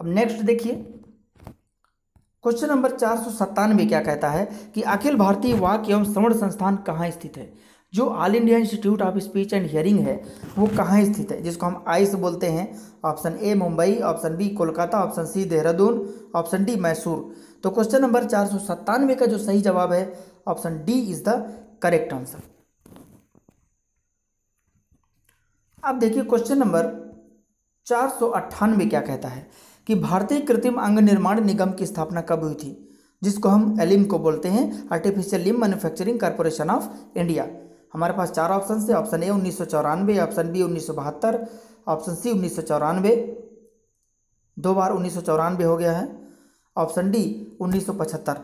अब नेक्स्ट देखिए क्वेश्चन नंबर 497 क्या कहता है कि अखिल भारतीय वाक एवं श्रवण संस्थान कहाँ स्थित है। जो all India institute of speech and hearing है वो कहाँ स्थित है, जिसको हम आइस बोलते हैं। Option A Mumbai, option B Kolkata, option C Dehradun, option D Mysore. तो क्वेश्चन नंबर 497 का जो सही जवाब है option D is the correct answer. अब देखिए क्वेश्चन नंबर 498 क्या कहता है कि भारतीय कृत्रिम अंग निर्माण निगम की स्थापना कब हुई थी, जिसको हम एलिम को बोलते हैं, artificial limb manufacturing corporation of India. हमारे पास 4 ऑप्शन है। Option A 1994, option B 1972, option C 1994, 2 बार 1994 हो गया है, ऑप्शन डी 1975।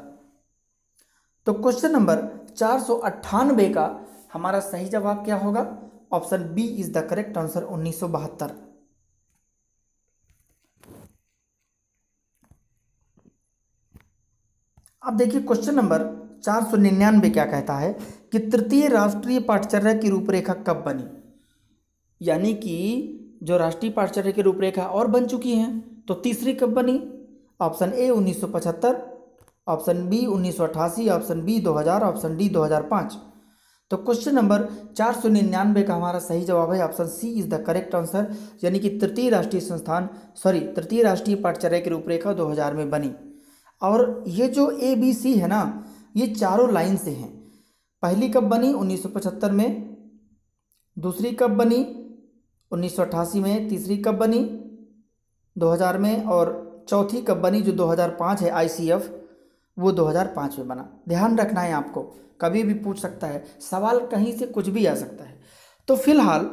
तो क्वेश्चन नंबर 498 का हमारा सही जवाब क्या होगा, option B is the correct answer, 1972। अब देखिए क्वेश्चन नंबर 499 क्या कहता है कि तृतीय राष्ट्रीय पाठचर्या की रूपरेखा कब बनी, यानी कि जो राष्ट्रीय पाठचर्या की रूपरेखा और बन चुकी हैं तो तीसरी कब बनी। Option A 1975, option B 1988, option B 2000, option D 2005। तो क्वेश्चन नंबर 499 का हमारा सही जवाब है option C is the correct answer, यानी कि तृतीय राष्ट्रीय पाठ्यचर्या की रूपरेखा 2000 में बनी। और ये जो ए बी सी है ना, ये चारों लाइन से हैं। पहली कब बनी? 1975 में। दूसरी कब बनी? 1988 में। तीसरी कब बनी? 2000 में। और चौथी कब बनी जो 2005 है ICF, वो 2005 में बना। ध्यान रखना है आपको, कभी भी पूछ सकता है सवाल, कहीं से कुछ भी आ सकता है। तो फिलहाल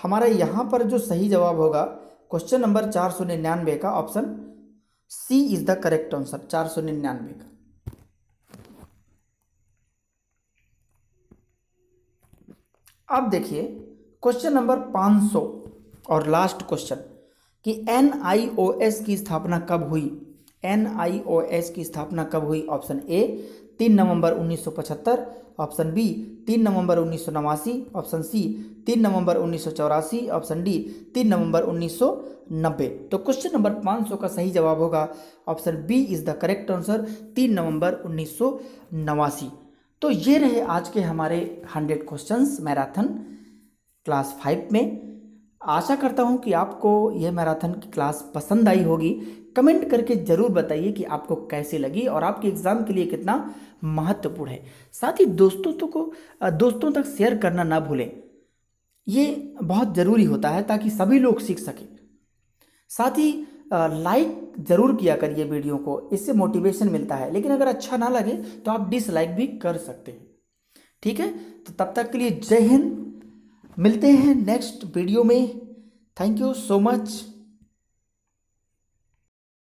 हमारा यहाँ पर जो सही जवाब होगा क्वेश्चन नंबर 499 का option C is the correct answer, 499 का। अब देखिए क्वेश्चन नंबर 500 और लास्ट क्वेश्चन कि NIOS की स्थापना कब हुई? NIOS की स्थापना कब हुई? ऑप्शन ए 3 नवंबर 1975, ऑप्शन बी 3 नवंबर 1989, ऑप्शन सी 3 नवंबर 1984, ऑप्शन डी 3 नवंबर 1990। तो क्वेश्चन नंबर 500 का सही जवाब होगा option B is the correct answer, 3 नवंबर 1989। तो ये रहे आज के हमारे 100 क्वेश्चंस मैराथन क्लास 5 में। आशा करता हूँ कि आपको यह मैराथन की क्लास पसंद आई होगी। कमेंट करके ज़रूर बताइए कि आपको कैसी लगी और आपके एग्ज़ाम के लिए कितना महत्वपूर्ण है। साथ ही दोस्तों तक शेयर करना ना भूलें, ये बहुत ज़रूरी होता है ताकि सभी लोग सीख सकें। साथ ही लाइक ज़रूर किया करिए वीडियो को, इससे मोटिवेशन मिलता है। लेकिन अगर अच्छा ना लगे तो आप डिसलाइक भी कर सकते हैं, ठीक है। तो तब तक के लिए जय हिंद, मिलते हैं नेक्स्ट वीडियो में। Thank you so much.